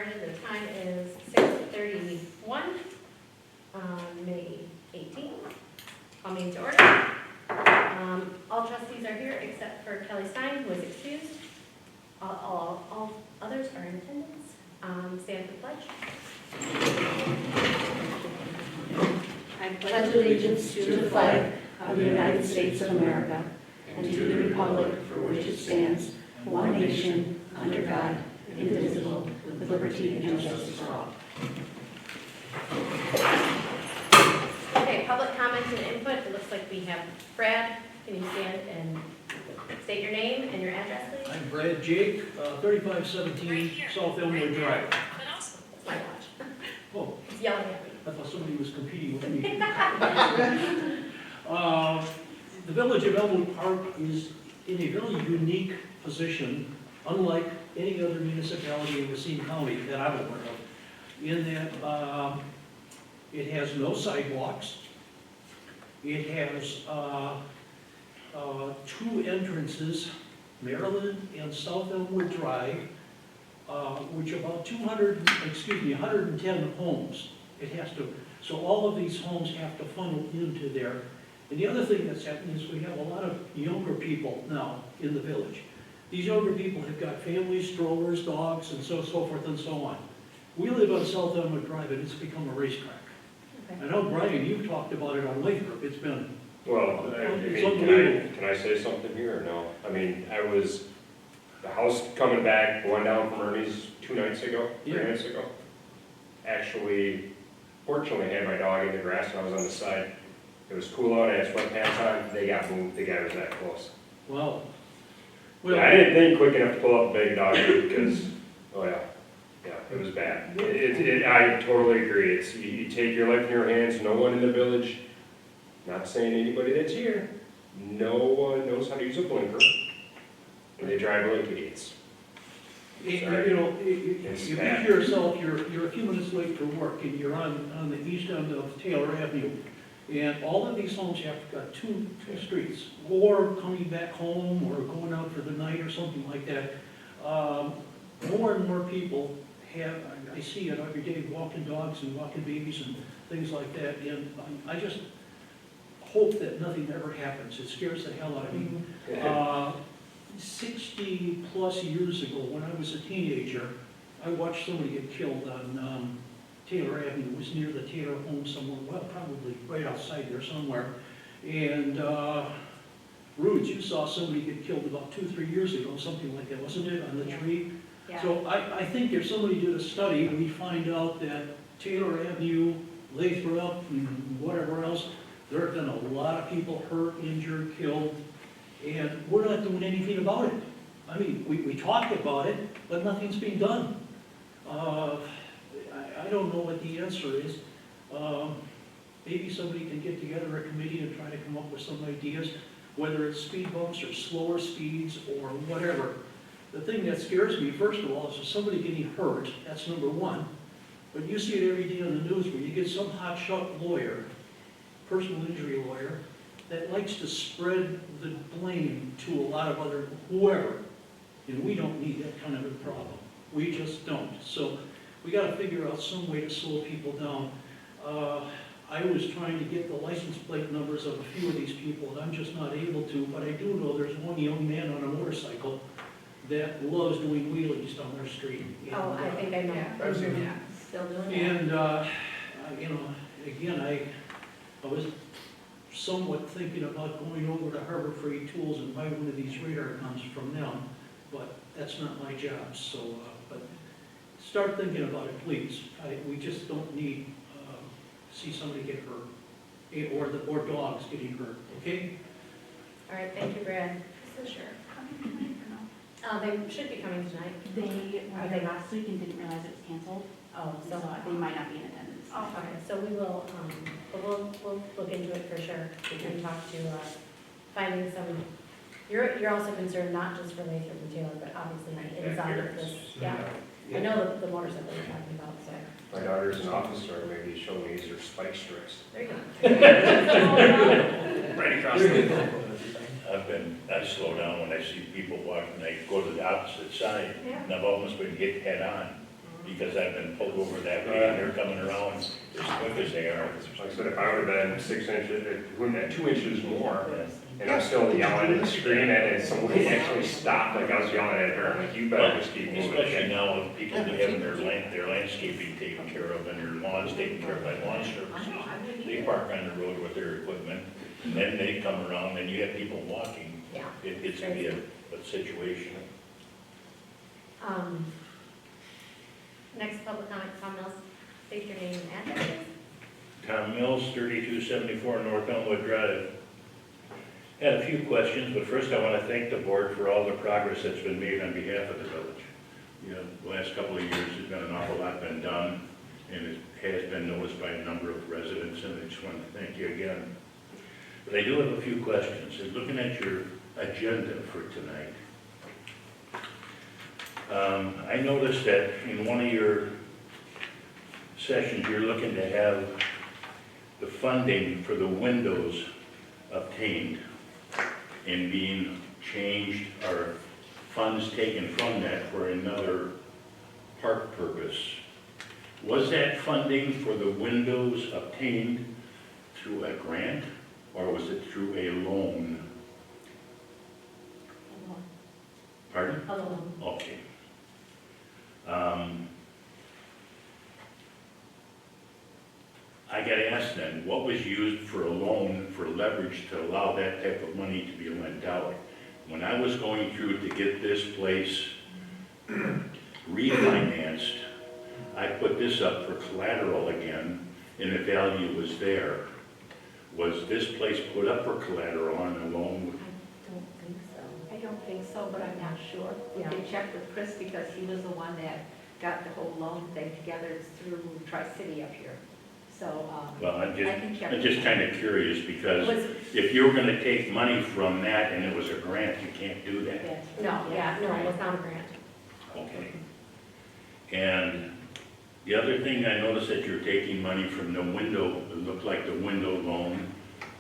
started. The time is 6:31 on May 18th. Call meeting to order. All trustees are here except for Kelly Stein, who is excused. All others are in attendance. Stand for the pledge. I pledge allegiance to the flag of the United States of America and to the republic for which it stands, one nation, under God, indivisible, with liberty and justice for all. Okay, public comments and input. It looks like we have Brad. Can you stand and state your name and your address, please? I'm Brad Jake, 3517 South Elmwood Drive. That's my watch. Oh, It's yelling at me. I thought somebody was competing with me. The village of Elmwood Park is in a very unique position, unlike any other municipality in Racine County that I'm aware of, in that it has no sidewalks. It has two entrances, Maryland and South Elmwood Drive, which are about 110 homes. It has to, so all of these homes have to funnel into there. And the other thing that's happening is we have a lot of younger people now in the village. These younger people have got families, strollers, dogs, and so forth and so on. We live on South Elmwood Drive, and it's become a racetrack. Okay. I know, Brian, you've talked about it on Lathrop. It's been, Well, it's unbelievable. can I say something here or no? I mean, the house coming back, going down from Ernie's 2 nights ago, 3 Yeah. nights ago. Actually, fortunately, I had my dog in the grass and I was on the side. It was cool out, I had sweatpants on, they got moved, the guy was that close. wow. I didn't think quick enough to pull up a big dog because, oh yeah, it was bad. I totally agree, it's, you take your life in your hands, no one in the village, not saying anybody that's here, no one knows how to use a blinker, and they drive like idiots. You know, It's you bad. picture yourself, you're a few minutes late for work, and you're on the east end of Taylor Avenue, and all of these homes have got two streets, or coming back home, or going out for the night, or something like that. More and more people have, I see it every day, walking dogs and walking babies and things like that, and I just hope that nothing ever happens. It scares the hell out of me. 60 plus years ago, when I was a teenager, I watched somebody get killed on Taylor Avenue. It was near the Taylor home somewhere, well, probably right outside there somewhere. And Rudes, you saw somebody get killed about 2-3 years ago, something like that, wasn't it, on the tree? Yeah. So I think if somebody did a study, we find out that Taylor Avenue, Lathrop, and whatever else, there have been a lot of people hurt, injured, killed, and we're not doing anything about it. I mean, we talk about it, but nothing's being done. I don't know what the answer is. Maybe somebody can get together a committee and try to come up with some ideas, whether it's speed bumps or slower speeds or whatever. The thing that scares me, first of all, is if somebody getting hurt, that's number one. But you see it every day on the news where you get some hotshot lawyer, personal injury lawyer, that likes to spread the blame to a lot of other whoever. And we don't need that kind of a problem. We just don't. So we got to figure out some way to slow people down. I was trying to get the license plate numbers of a few of these people, and I'm just not able to, but I do know there's one young man on a motorcycle that loves doing wheelies down their street. And, Oh, I think I know. I've seen Yeah, still doing that. and, you know, again, I was somewhat thinking about going over to Harbor Freight Tools and buy one of these radar guns from them, but that's not my job, so, but start thinking about it, please. We just don't need see somebody get hurt, or dogs getting hurt, okay? All right, thank you, Brad. Is the sheriff coming tonight or no? They should be coming tonight. They were there last week and didn't realize it was canceled, Oh, so so, they might not be in attendance. okay, so we will, but we'll look into it for sure. We can talk to, finding some, you're also concerned not just for Lathrop and Taylor, but obviously the inside of this, yeah. I know the motorcycle you're talking about, so. My daughter's an officer, maybe she'll use her spike strips. There you go. Right across the I slow down when I see people walking, they go to the opposite side, Yeah. and I've almost been hit head on. because I've been pulled over that way, and they're coming around as quick as they are. Like I said, if I would have been 6 inches, wouldn't have 2 inches more, and I'm still yelling and screaming, and somebody actually stopped, like I was yelling at her, like, you better just keep moving. Especially now with people having their landscaping taken care of and their lawns taken care of by lawn services. They park on the road with their equipment, and then they come around, and you have people walking. Yeah. It's gonna be a situation. Next public comment, Tom Mills, state your name and address, please. Tom Mills, 3274 North Elmwood Drive. Had a few questions, but first I want to thank the board for all the progress that's been made on behalf of the village. You know, the last couple of years, there's been an awful lot been done, and it has been noticed by a number of residents, and I just want to thank you again. But I do have a few questions. And looking at your agenda for tonight, I noticed that in one of your sessions, you're looking to have the funding for the windows obtained and being changed, or funds taken from that for another park purpose. Was that funding for the windows obtained through a grant, or was it through a loan? Pardon? Alone. Okay. I gotta ask then, what was used for a loan for leverage to allow that type of money to be lent out? When I was going through to get this place refinanced, I put this up for collateral again, and the value was there. Was this place put up for collateral on a loan? I don't think so. I don't think so, but I'm not sure. We Yeah. can check with Chris because he was the one that got the whole loan thing together. It's through Tri-City up here. So, Well, I'm I can check. I'm just kind of curious, because Was, if you were gonna take money from that and it was a grant, you can't do that. no, yeah, no, it was not a grant. Okay. And the other thing, I noticed that you're taking money from the window, it looked like the window loan,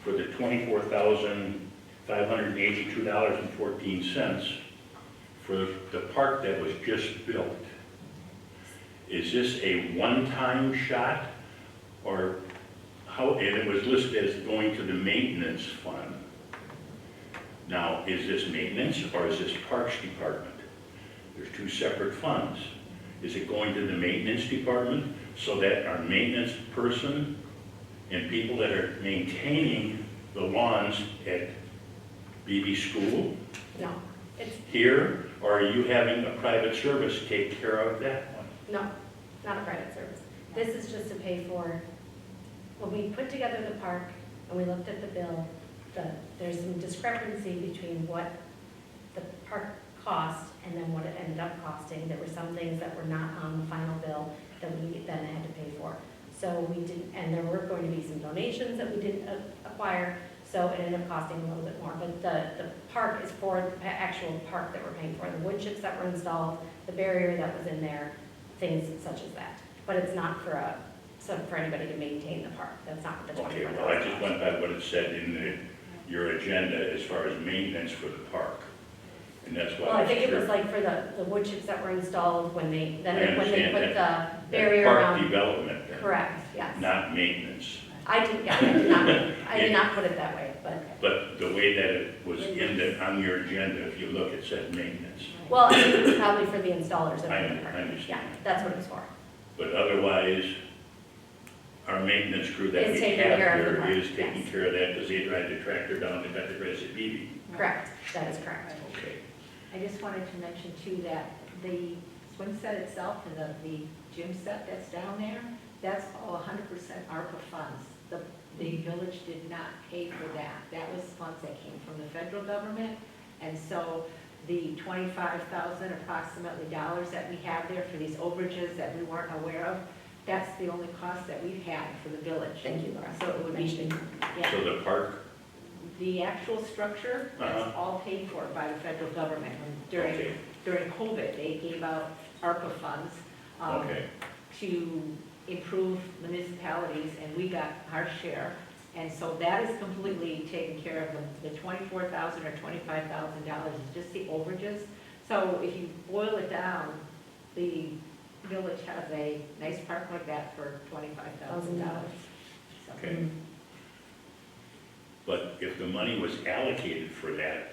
for the $24,582.14 for the park that was just built. Is this a one-time shot, or how, and it was listed as going to the maintenance fund. Now, is this maintenance, or is this Parks Department? There's two separate funds. Is it going to the maintenance department so that our maintenance person and people that are maintaining the lawns at BB School No, it's, here, or are you having a private service take care of that one? no, not a private service. This is just to pay for, when we put together the park and we looked at the bill, there's some discrepancy between what the park cost and then what it ended up costing. There were some things that were not on the final bill that we then had to pay for. So we didn't, and there were going to be some donations that we didn't acquire, so it ended up costing a little bit more. But the park is for the actual park that we're paying for, the wood chips that were installed, the barrier that was in there, things such as that. But it's not for for anybody to maintain the park. That's not what the Okay, $24,000. well, I just went by what it said in your agenda as far as maintenance for the park. And that's why. Well, I think it was sure. like for the wood chips that were installed when they, I then when they understand put the That's barrier park around. development then, Correct, yes. not maintenance. I did not put it that way, but, But the way that it was on your agenda, if you look, it said maintenance. well, I think it was probably for the installers of I the park. understand. Yeah, that's what it was for. But otherwise, our maintenance crew that Is we taking have care of the here park, is taking yes. care of that because they drive the tractor down to cut the grass at BB. Correct, that is correct. Okay. I just wanted to mention too that the swing set itself and the gym set that's down there, that's all 100% ARPA funds. The village did not pay for that. That was funds that came from the federal government. And so the 25,000 approximately dollars that we have there for these overages that we weren't aware of, that's the only cost that we've had for the village. Thank you, Laura. So it would be, yeah. So the park, The actual structure, that's Uh-huh. all paid for by the federal government. Okay. During COVID, they gave out ARPA funds okay, to improve municipalities, and we got our share. And so that is completely taken care of. The $24,000 or $25,000 is just the overages. So if you boil it down, the village has a nice park like that for $25,000. So, Okay. But if the money was allocated for that,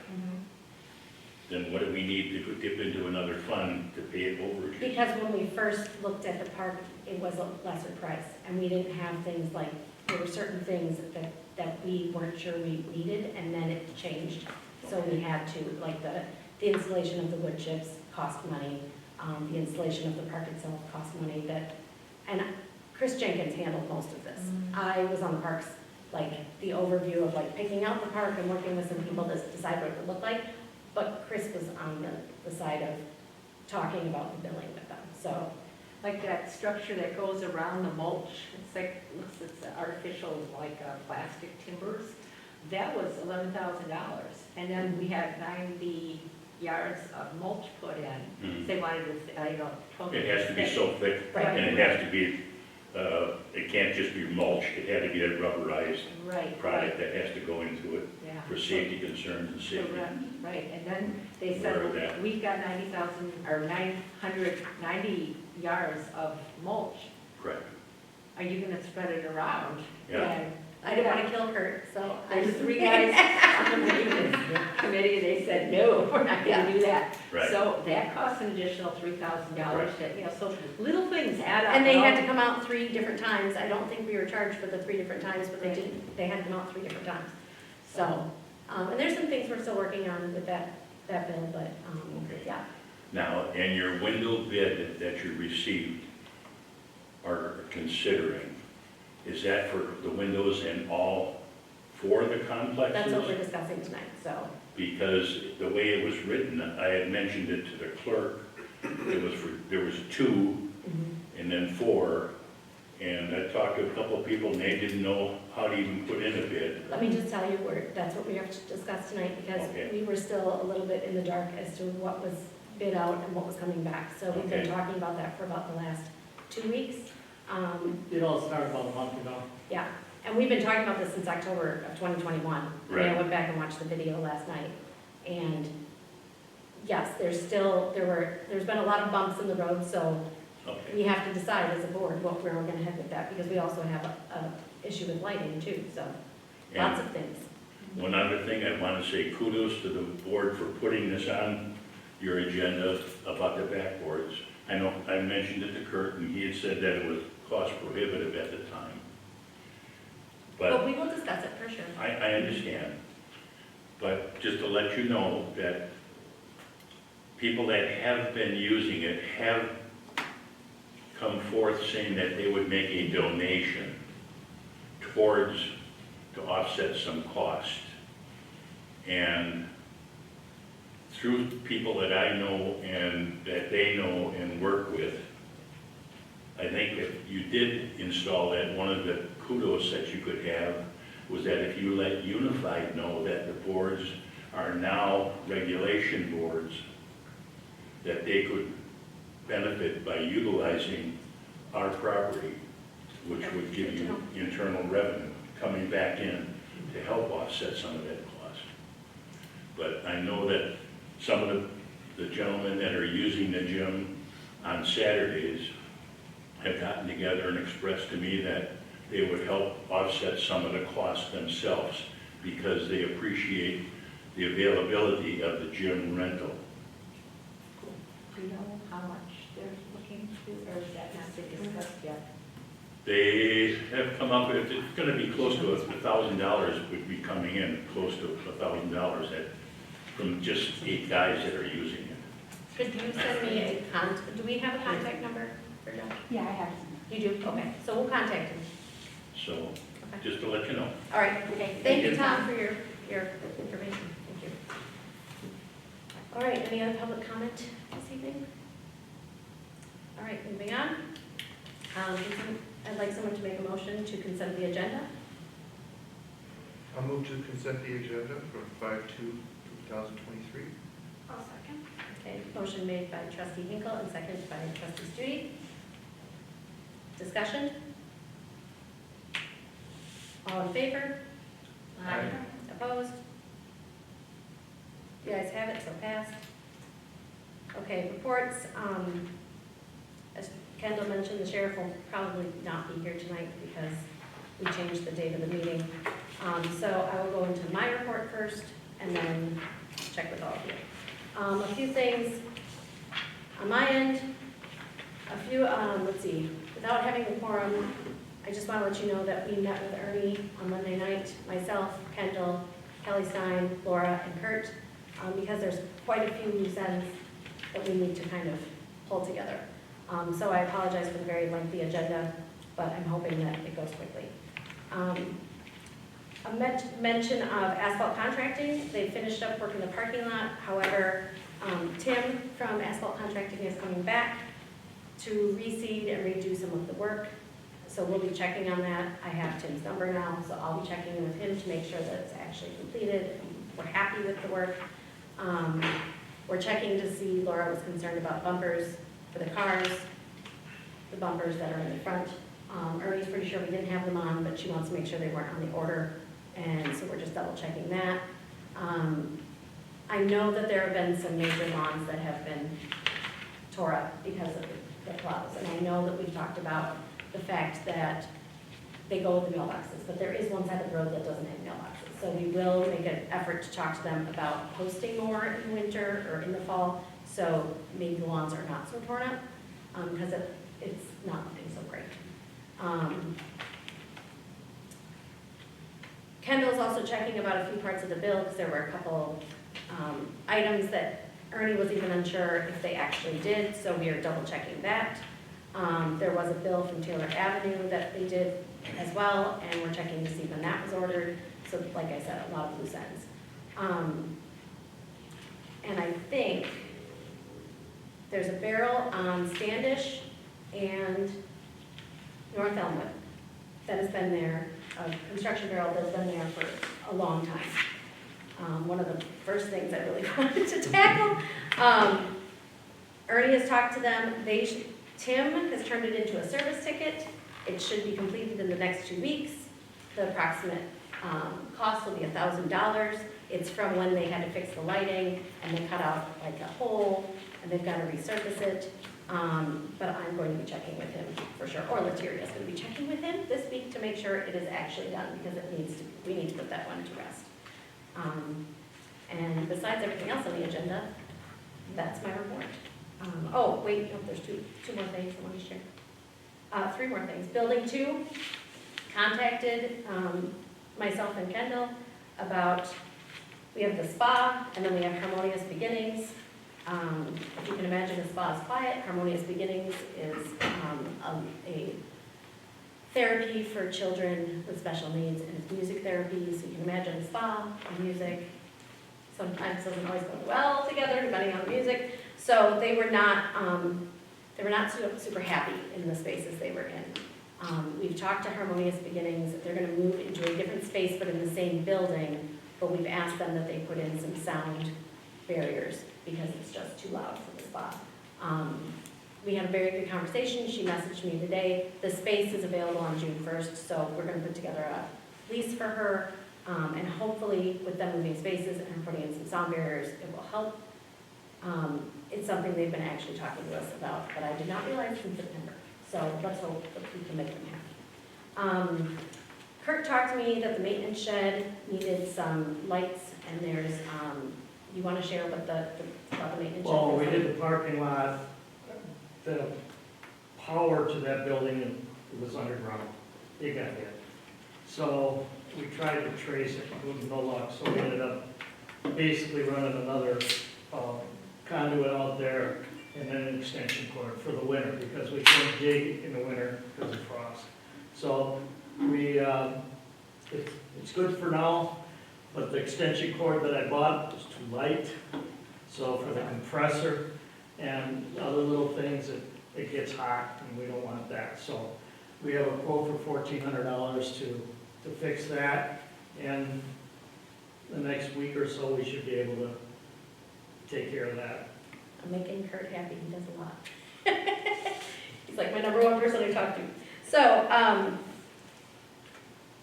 then what do we need to dip into another fund to pay it overages? Because when we first looked at the park, it was a lesser price, and we didn't have things like, there were certain things that we weren't sure we needed, and then it changed. So we had to, like the installation of the wood chips cost money, the installation of the park itself cost money, and Chris Jenkins handled most of this. I was on the parks, like the overview of like picking out the park and working with some people to decide what it would look like, but Chris was on the side of talking about the billing with them, so. like that structure that goes around the mulch, it's artificial, like plastic timbers. That was $11,000. And then we had 90 yards of mulch put in. Mhm. They wanted to, I don't know, 12. It has to be so thick, Right. and it has to be, it can't just be mulch, it had to be a rubberized Right. product that has to go into it Yeah. for safety concerns and safety. Correct, right, and then they Aware of said, that. we've got 90,000, or 990 yards of mulch. Correct. Are you gonna spread it around? Yeah. And I didn't want to kill Kurt, so I there's just 3 guys on the maintenance committee, they said, no, we're not gonna do that. Right. So that costs an additional $3,000, so little things add up. And they had to come out 3 different times. I don't think we were charged for the 3 different times, but they had to come out 3 different times. So, and there's some things we're still working on with that bill, but, Okay. yeah. Now, and your window bid that you received or considering, is that for the windows in all 4 of the complexes? That's what we're discussing tonight, so. Because the way it was written, I had mentioned it to the clerk, there was 2 and then 4, and I talked to a couple of people and they didn't know how to even put in a bid. Let me just tell you, that's what we have to discuss tonight, because Okay. we were still a little bit in the dark as to what was bid out and what was coming back. So we've been Okay. talking about that for about the last 2 weeks. It all started about a month ago. Yeah, and we've been talking about this since October of 2021. I mean, I Right. went back and watched the video last night, and yes, there's been a lot of bumps in the road, so Okay. we have to decide as a board where we're gonna head with that, because we also have a issue with lighting too, so lots And of things. one other thing, I want to say kudos to the board for putting this on your agenda about the backboards. I know I mentioned it to Kurt, and he had said that it was cost prohibitive at the time. But we will discuss it for sure. I understand, but just to let you know that people that have been using it have come forth saying that they would make a donation towards, to offset some cost. And through people that I know and that they know and work with, I think if you did install that, one of the kudos that you could have was that if you let Unified know that the boards are now regulation boards, that they could benefit by utilizing our property, which would give you internal revenue coming back in to help offset some of that cost. But I know that some of the gentlemen that are using the gym on Saturdays have gotten together and expressed to me that they would help offset some of the costs themselves because they appreciate the availability of the gym rental. Do you know how much they're looking to, or is that not been discussed yet? They have come up with, it's gonna be close to $1,000 would be coming in, close to $1,000 from just 8 guys that are using it. Could you send me do we have a contact number for Joe? Yeah, I have some. You do? Okay, so we'll contact him. So, Okay. just to let you know. All right, Okay. thank you, Tom, for your information. Thank you. All right, any other public comment this evening? All right, moving on. I'd like someone to make a motion to consent the agenda. I'll move to consent the agenda from 5/2/2023. I'll second. Okay, motion made by trustee Hinkle and seconded by trustee Studi. Discussion? All in favor? Aye. Opposed? You guys have it, so passed. Okay, reports. As Kendall mentioned, the sheriff will probably not be here tonight because we changed the date of the meeting. So I will go into my report first and then check with all of you. A few things on my end, let's see, without having a quorum, I just want to let you know that we met with Ernie on Monday night, myself, Kendall, Kelly Stein, Laura, and Kurt, because there's quite a few loose ends that we need to kind of pull together. So I apologize for the very lengthy agenda, but I'm hoping that it goes quickly. A mention of asphalt contracting. They finished up working the parking lot. However, Tim from Asphalt Contracting is coming back to reseed and redo some of the work. So we'll be checking on that. I have Tim's number now, so I'll be checking in with him to make sure that it's actually completed. We're happy with the work. We're checking to see, Laura was concerned about bumpers for the cars, the bumpers that are in the front. Ernie's pretty sure we didn't have them on, but she wants to make sure they weren't on the order. And so we're just double checking that. I know that there have been some major lawns that have been tore up because of the plows. And I know that we've talked about the fact that they go with the mailboxes, but there is one side of the road that doesn't have mailboxes. So we will make an effort to talk to them about posting more in winter or in the fall, so maybe the lawns are not so torn up, because it's not looking so great. Kendall's also checking about a few parts of the bill, because there were a couple items that Ernie was even unsure if they actually did, so we are double checking that. There was a bill from Taylor Avenue that they did as well, and we're checking to see when that was ordered. So like I said, a lot of loose ends. And I think there's a barrel on Standish and North Elmwood that has been there, a construction barrel that's been there for a long time. One of the first things I really wanted to tackle. Ernie has talked to them. Tim has turned it into a service ticket. It should be completed in the next 2 weeks. The approximate cost will be $1,000. It's from when they had to fix the lighting and they cut out like a hole and they've got to resurface it. But I'm going to be checking with him for sure, or Lateria's going to be checking with him this week to make sure it is actually done, because we need to put that one to rest. And besides everything else on the agenda, that's my report. Oh, wait, no, there's two more things I want to share. 3 more things. Building 2 contacted myself and Kendall about, we have the spa, and then we have Harmonious Beginnings. If you can imagine, a spa is quiet. Harmonious Beginnings is a therapy for children with special needs, and it's music therapy. So you can imagine a spa and music. Sometimes doesn't always go well together, depending on the music. So they were not super happy in the spaces they were in. We've talked to Harmonious Beginnings. They're going to move into a different space, but in the same building. But we've asked them that they put in some sound barriers because it's just too loud for the spa. We had a very good conversation. She messaged me today. The space is available on June 1st, so we're going to put together a lease for her. And hopefully, with them moving spaces and putting in some sound barriers, it will help. It's something they've been actually talking to us about, but I did not realize in September. So let's hope that we can make them happy. Kurt talked to me that the maintenance shed needed some lights, and there's, you want to share about the maintenance shed? Well, we did the parking lot, the power to that building was underground. It got hit. So we tried to trace it, with no luck, so we ended up basically running another conduit out there and then an extension cord for the winter, because we couldn't dig in the winter because of frost. So we, it's good for now, but the extension cord that I bought was too light. So for the compressor and other little things, it gets hot and we don't want that. So we have a quote for $1,400 to fix that, and the next week or so we should be able to take care of that. I'm making Kurt happy. He does a lot. He's like my #1 person I talk to. So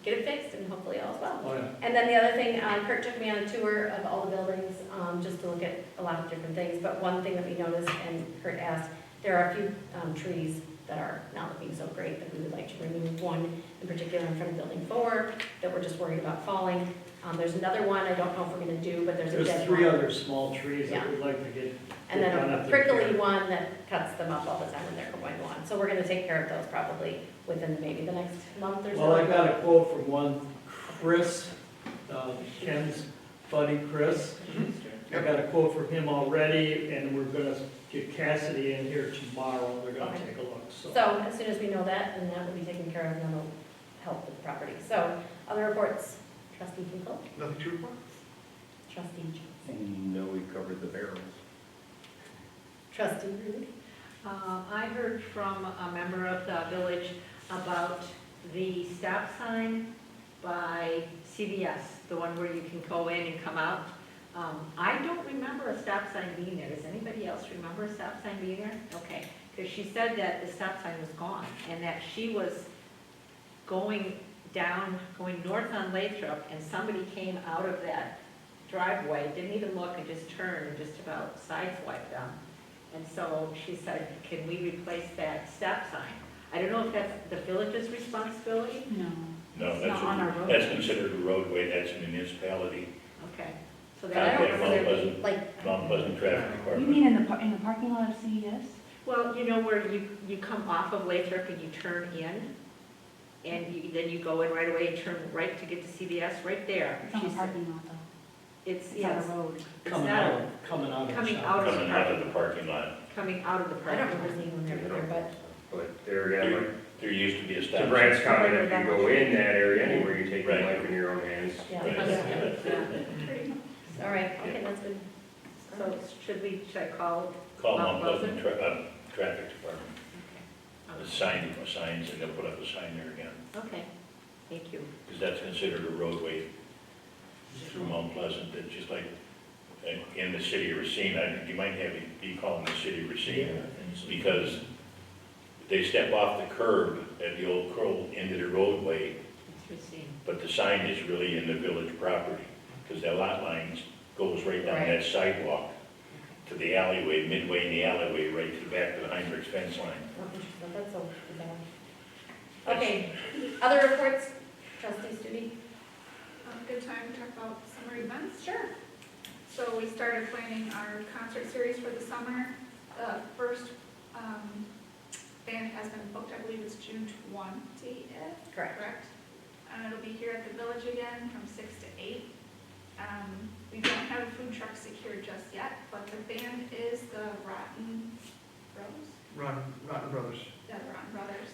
get it fixed, and hopefully all is well. Oh, yeah. And then the other thing, Kurt took me on a tour of all the buildings, just to look at a lot of different things. But one thing that we noticed, and Kurt asked, There are a few trees that are not looking so great that we would like to remove. One in particular in front of building 4 that we're just worried about falling. There's another one I don't know if we're gonna do, but there's a There's dead 3 one. other small trees that we'd like to get. And then done a up there. prickly one that cuts them up all the time when they're going on. So we're gonna take care of those probably within maybe the next month or so. Well, I got a quote from one Chris, Ken's buddy Chris. I got a quote from him already, and we're gonna get Cassidy in here tomorrow, they're gonna Okay. take a look, so. So as soon as we know that, then that will be taken care of, and that'll help with the property. So, other reports, trustee Hinkle, Nothing to report? trustee Johnson, No, we covered the barrels. trustee Rude. I heard from a member of the village about the stop sign by CVS, the one where you can go in and come out. I don't remember a stop sign being there. Does anybody else remember a stop sign being there? Okay, because she said that the stop sign was gone and that she was going north on Lathrop, and somebody came out of that driveway, didn't even look, and just turned and just about sideswiped them. And so she said, can we replace that stop sign? I don't know if that's the village's responsibility? No, It's not on our road. that's considered a roadway, that's a municipality, Okay, so I that, Okay, don't Mount consider Pleasant. it like, Mount Pleasant Traffic You Department. mean in the parking lot of CES? well, you know where you come off of Lathrop and you turn in? And then you go in right away and turn right to get to CVS, right there. It's on She the said- parking lot though. It's, It's on yes, the road. it's Coming not, out, coming out of the coming shop. out of the Coming out of parking, the parking lot. coming out of the I parking don't lot. remember seeing one there either, but But there again, like, There used to be a stop to sign. Brad's comment, if you go in that area anywhere, you take your Right. life in your own hands. yeah. Right. All right, okay, that's good. So should I call? Call Mount Mount Pleasant Traffic Department. Okay. The signs, and they'll put up a sign there again, Okay, thank you. because that's considered a roadway through Mount Pleasant, that's just like in the city of Racine, you might have it be called the city of Racine, because they step off the curb at the old Crow into the roadway, It's Racine. but the sign is really in the village property, because that lot line goes right down that sidewalk to the alleyway, midway in the alleyway, right to the back of the Heinrich's fence line. Oh, interesting. That's so bad. Okay, other reports, trustee Studi? Good time to talk about summer events. Sure. So we started planning our concert series for the summer. The first band has been booked, I believe it's June 20th. Correct. And it'll be here at the village again from 6 to 8. We don't have a food truck secured just yet, but the band is the Rotten Rotten Brothers. Yeah, the Rotten Brothers.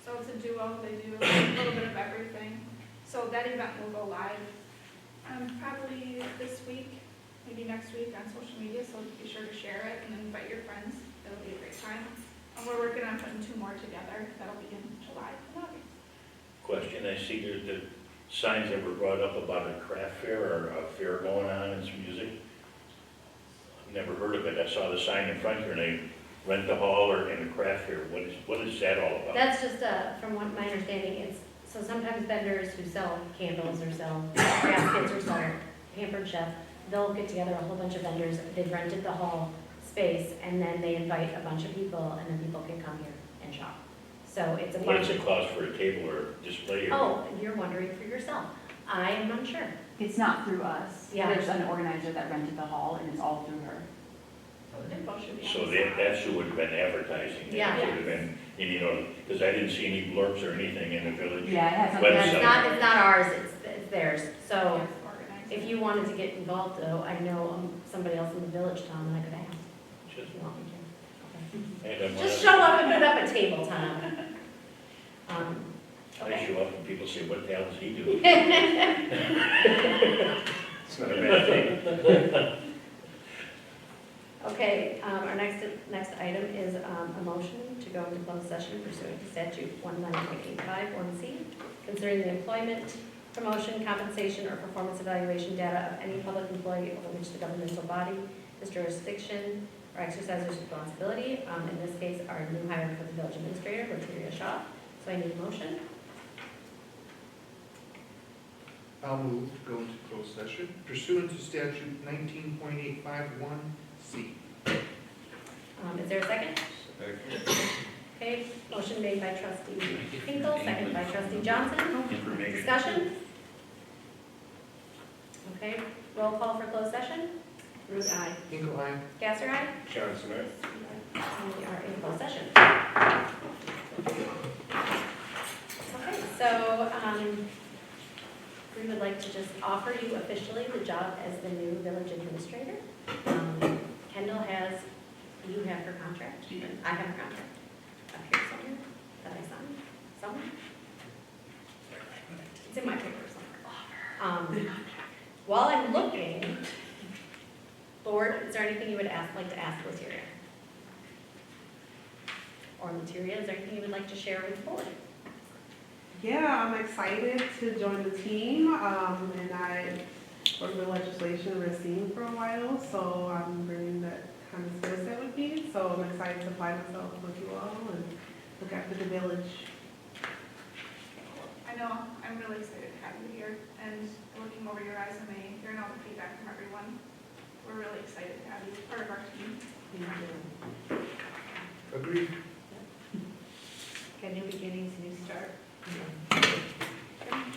So it's a duo, they do a little bit of everything. So that event will go live probably this week, maybe next week on social media, so be sure to share it and invite your friends. It'll be a great time. And we're working on putting 2 more together. That'll be in July and August. Question, I see there's the signs that were brought up about a craft fair or a fair going on and some music. I've never heard of it, I saw the sign in front here, and they rent the hall or in a craft fair, what is that all about? That's just, from what my understanding, it's, so sometimes vendors who sell candles or sell baskets or sell Pampered Chef, they'll get together a whole bunch of vendors, they've rented the hall space, and then they invite a bunch of people, and then people can come here and shop. So it's a What bunch does of, it cost for a table or display? Or oh, you're wondering for yourself. I am unsure. It's not through us. Yeah. There's an organizer that rented the hall and it's all through her. So the info should be on So the that, side. that's who would have been advertising. Yeah. That would have been, and you know, because I didn't see any blurbs or anything in the village. Yeah, it has Website. Yeah, it's not ours, it's theirs. So Yes, organized. if you wanted to get involved though, I know somebody else in the village, Tom, and I could ask Just, if you want me to. Okay. and Just show up and put up a table, Tom. I Okay. show up and people say, what the hell does he do? It's not a bad thing. Okay, our next item is a motion to go into closed session pursuant to statute 19.851C, concerning the employment, promotion, compensation, or performance evaluation data of any public employee over which the governmental body has jurisdiction or exercises responsibility. In this case, our new hire for the village administrator, Rotaria Shaw. So I need a motion. I'll move to go into closed session pursuant to statute 19.851C. Is there a second? Okay, motion made by trustee Hinkle, second by trustee Johnson. Discussion? Okay, roll call for closed session. Root, aye. Hinkle, aye. Gasser, aye. Johnson, aye. We are in closed session. Okay, so, we would like to just offer you officially the job as the new village administrator. Kendall has, you have her contract, I have her contract up here somewhere, that I signed, somewhere. It's in my paper somewhere. While I'm looking, Board, is there anything you would like to ask Latiria? Or Latiria, is there anything you would like to share with the board? Yeah, I'm excited to join the team, and I worked with legislation and Racine for a while, so I'm bringing that kind of skill set with me, so I'm excited to apply myself with you all and look after the village. I know, I'm really excited to have you here, and looking over your resume, hearing all the feedback from everyone, we're really excited to have you part of our team. Agreed. Okay, new beginnings, new start.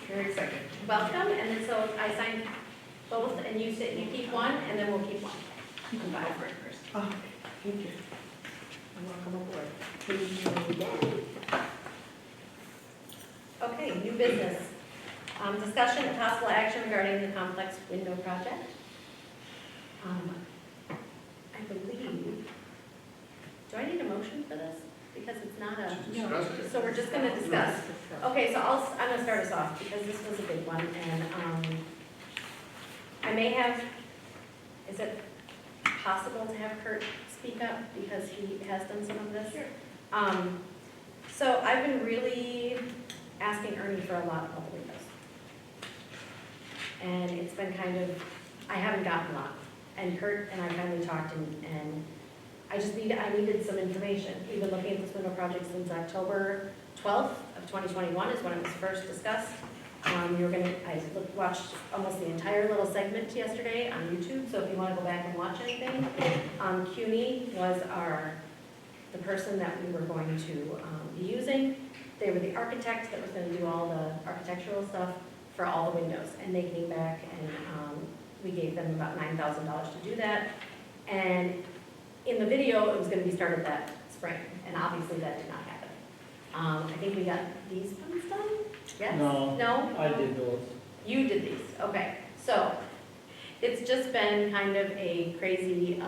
Very excited. Welcome, and then so I signed both, and you keep one, and then we'll keep one. You can buy for it first. Oh, thank you. And welcome aboard. Okay, new business. Discussion and possible action regarding the complex window project. I believe, do I need a motion for this? Because it's not a, Discuss it. so we're just gonna discuss. Okay, so I'm gonna start us off because this was a big one, and, I may have, is it possible to have Kurt speak up because he has done some of this? Sure. So I've been really asking Ernie for a lot of the windows. And it's been kind of, I haven't gotten a lot. And Kurt and I finally talked, and I needed some information. We've been looking at this window project since October 12th of 2021 is when it was first discussed. Watched almost the entire little segment yesterday on YouTube, so if you want to go back and watch anything. CUNY was the person that we were going to be using. They were the architect that was going to do all the architectural stuff for all the windows. And they came back, and we gave them about $9,000 to do that. And in the video, it was going to be started that spring, and obviously that did not happen. I think we got these ones done? Yes? No. No? I did those. You did these, okay. So, it's just been kind of a crazy,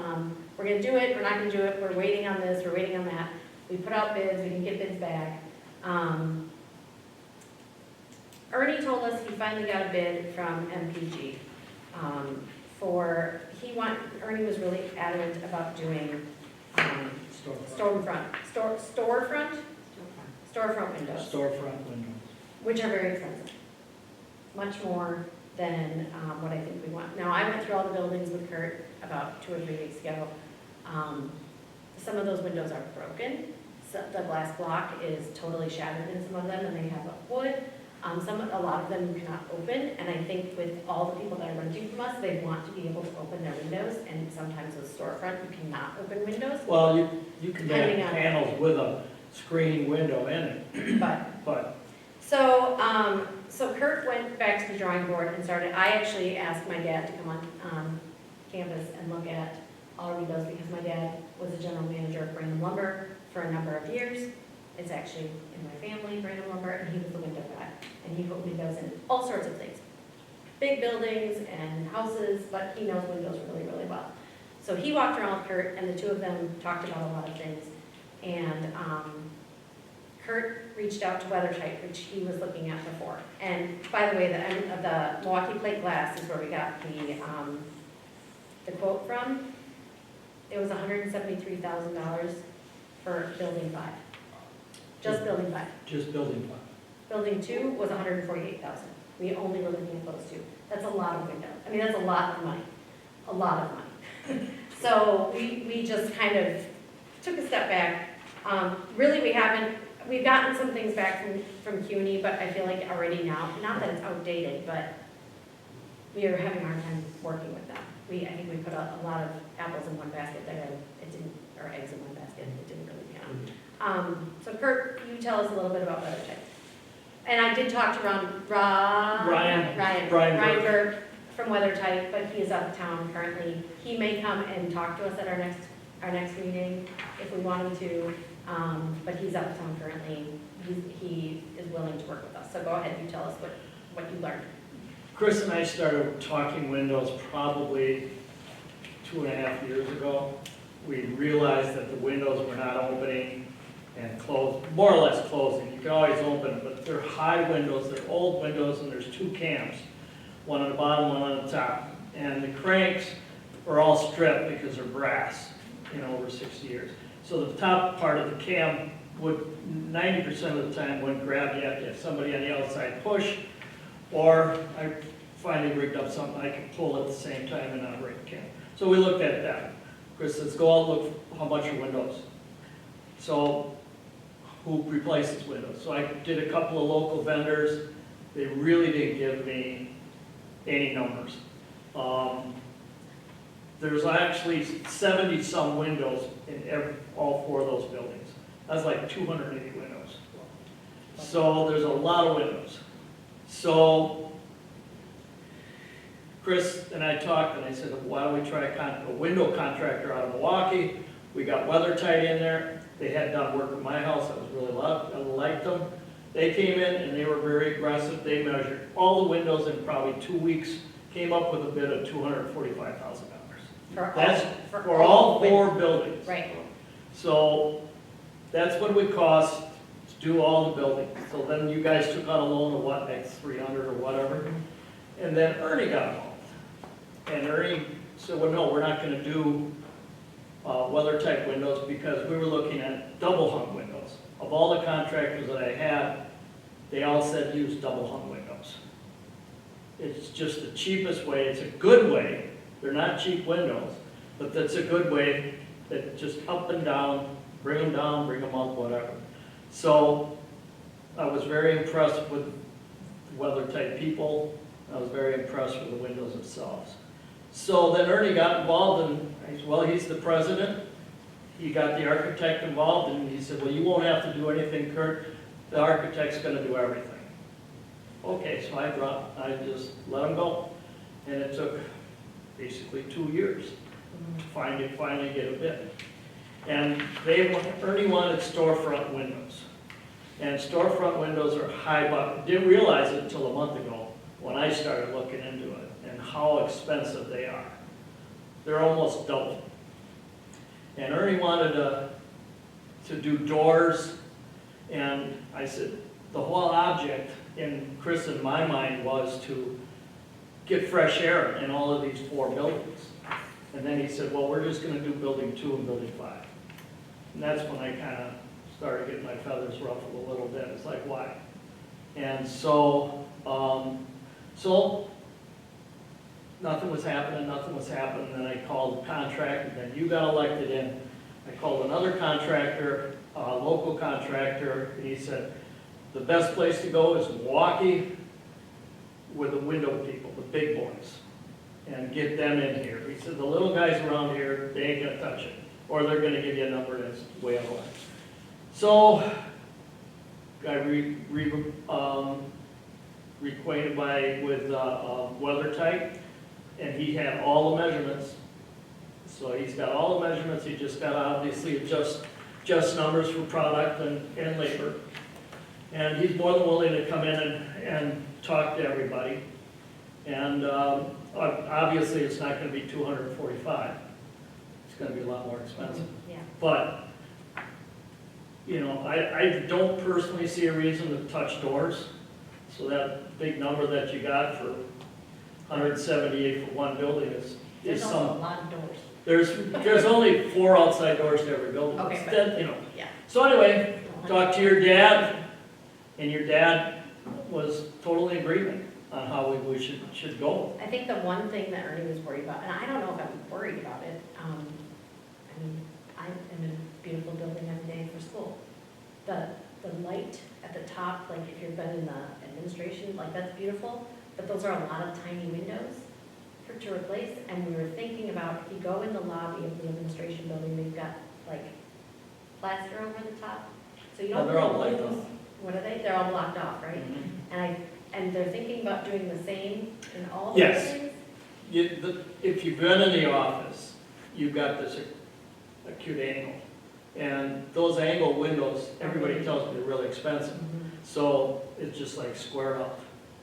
we're gonna do it, we're not gonna do it, we're waiting on this, we're waiting on that. We put out bids, we didn't get bids back. Ernie told us he finally got a bid from MPG. Ernie was really adamant about doing storefront windows, Storefront windows. which are very expensive. Much more than what I think we want. Now, I went through all the buildings with Kurt about 2 or 3 weeks ago. Some of those windows are broken. So the glass block is totally shattered in some of them, and they have wood. A lot of them you cannot open, and I think with all the people that are renting from us, they want to be able to open their windows, and sometimes with storefront, you cannot open windows. Well, you can have Depending on- panels with a screen window in it, but So Kurt went back to the drawing board and I actually asked my dad to come on campus and look at all our windows because my dad was a general manager of Brandon Lumber for a number of years. It's actually in my family, Brandon Lumber, and he was the window guy. And he put windows in all sorts of things. Big buildings and houses, but he knows windows really, really well. So he walked around with Kurt, and the two of them talked about a lot of things. And Kurt reached out to WeatherTight, which he was looking at before. And by the way, the end of the Milwaukee plate glass is where we got the quote from. It was $173,000 for building 5. Just building 5. just building plan. Building 2 was $148,000. We only were looking at those 2. That's a lot of windows. I mean, that's a lot of money. A lot of money. So we just kind of took a step back. Really, we've gotten some things back from CUNY, but I feel like already now, not that it's outdated, but we are having a hard time working with them. I think we put a lot of apples in one basket there, and it didn't, or eggs in one basket, it didn't really pan out. So Kurt, you tell us a little bit about weather type. And I did talk to Ryan Berg from Weather Type, but he is out of town currently. He may come and talk to us at our next meeting if we want him to, but he's out of town currently. He is willing to work with us. So go ahead, you tell us what you learned. Chris and I started talking windows probably 2.5 years ago. We realized that the windows were not opening and closed, more or less closing. You can always open, but they're high windows, they're old windows, and there's 2 cams, one on the bottom, one on the top. And the cranks are all stripped because they're brass, over 60 years. So the top part of the cam would, 90% of the time, wouldn't grab. You have to have somebody on the outside push, or I finally rigged up something I could pull at the same time and operate the cam. So we looked at that. Chris says, go out and look how much are windows. So who replaces windows? So I did a couple of local vendors. They really didn't give me any numbers. There's actually 70-some windows in all 4 of those buildings. That's like 280 windows. So there's a lot of windows. So Chris and I talked, and I said, why don't we try a window contractor out of Milwaukee? We got Weather Tight in there. They had done work at my house. I was really loved. I liked them. They came in, and they were very aggressive. They measured all the windows in probably 2 weeks, came up with a bid of $245,000. That's for all 4 buildings. Right. So that's what it would cost to do all the buildings. So then you guys took out a loan of what, like 300 or whatever? And then Ernie got involved. And Ernie said, well, no, we're not going to do weather type windows because we were looking at double hung windows. Of all the contractors that I had, they all said use double hung windows. It's just the cheapest way. It's a good way. They're not cheap windows, but that's a good way that just up and down, bring them up, whatever. So I was very impressed with the weather type people. I was very impressed with the windows themselves. So then Ernie got involved, and I said, well, he's the president. He got the architect involved, and he said, well, you won't have to do anything, Kurt. The architect's going to do everything. Okay, so I just let him go. And it took basically 2 years to finally get a bid. And Ernie wanted storefront windows. And storefront windows are high, but didn't realize it until a month ago when I started looking into it and how expensive they are. They're almost double. And Ernie wanted to do doors, and I said, the whole object in Chris and my mind was to get fresh air in all of these 4 buildings. And then he said, well, we're just going to do building 2 and building 5. And that's when I kind of started getting my feathers ruffled a little bit. It's like, why? And so, nothing was happening. Then I called the contractor, then you got elected in. I called another contractor, a local contractor, and he said, the best place to go is Milwaukee with the window people, the big boys, and get them in here. He said, the little guys around here, they ain't gonna touch it, or they're gonna give you a number that's way out of line. So, got reacquainted with Weather Tight, and he had all the measurements. So he's got all the measurements. He just got to obviously adjust numbers for product and labor. And he's more than willing to come in and talk to everybody. And obviously it's not going to be $245. It's going to be a lot more expensive. Yeah. But, I don't personally see a reason to touch doors. So that big number that you got for 178 for one building is There's also some. a lot of doors. There's only 4 outside doors to every building. Okay, Instead, Yeah. So anyway, talked to your dad, and your dad was totally in agreement on how we should go. I think the one thing that Ernie was worried about, and I don't know if I'm worried about it, I'm in a beautiful building every day for school. The light at the top, like if you've been in the administration, like that's beautiful, but those are a lot of tiny windows. to replace, and we were thinking about, if you go in the lobby of the administration building, they've got like plaster over the top, so you don't. They're all really blocked lose- off. What are they? They're all blocked off, right? And they're thinking about doing the same in all the Yes. buildings? If you've been in the office, you've got this acute angle. And those angle windows, everybody tells me they're really expensive. So it's just like square up.